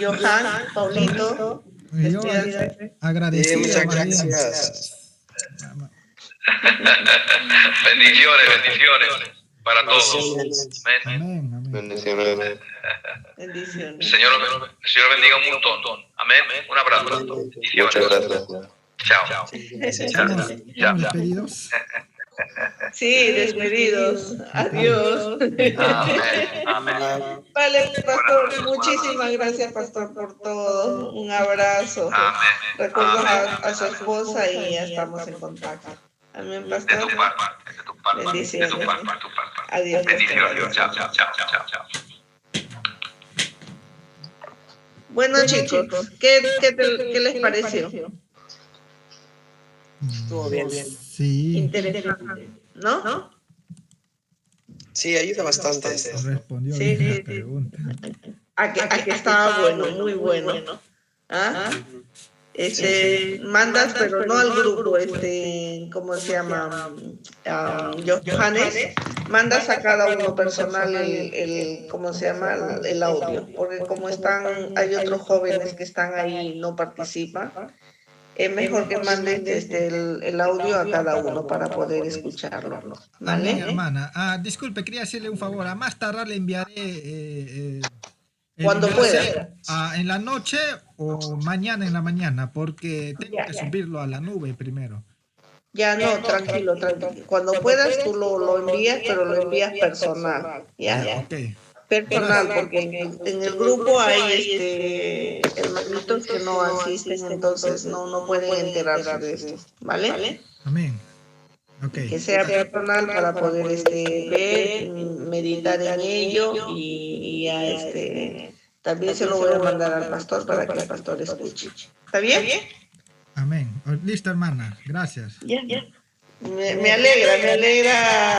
Johan, Paulito, despídanse. Agradecido. Muchas gracias. Bendiciones para todos. Amén. Bendiciones. Bendiciones. Señor bendiga un montón. Amén. Un abrazo. Muchas gracias. Chao. ¿Estamos despedidos? Sí, despedidos. Adiós. Amén. Vale, pastor, muchísimas gracias, pastor, por todo. Un abrazo. Recuerda a su esposa y ya estamos en contacto. Amén, pastor. De tu parte. Bendiciones. De tu parte. Adiós. Bendiciones. Chao. Bueno, chicos, ¿qué les pareció? Estuvo bien. Sí, Interesante, ¿no? Sí, ayuda bastante. respondió Sí, bien sí. la pregunta. A que estaba bueno, muy bueno. ¿Ah? mandas, pero no al grupo, ¿cómo se llama? Johannes, mandas a cada uno personal ¿cómo se llama? El audio, porque como hay otros jóvenes que están ahí y no participan, es mejor que mandes el audio a cada uno para poder escucharlo, ¿vale? Amén, hermana. Disculpe, quería hacerle un favor. A más tardar le enviaré cuando pueda. En la noche o mañana en la mañana, porque tengo que subirlo a la nube primero. Ya no, tranquilo. Cuando puedas tú lo envías, pero lo envías personal, ¿ya? Ok. Personal, porque en el grupo hay hermanitos que no asisten, entonces no pueden enterarse de esto, ¿vale? Amén. Okay. Que sea personal para poder ver, meditar en ello y también se lo voy a mandar al pastor para que el pastor escuche. ¿Está bien? Amén. Listo, hermana. Gracias. Me alegra.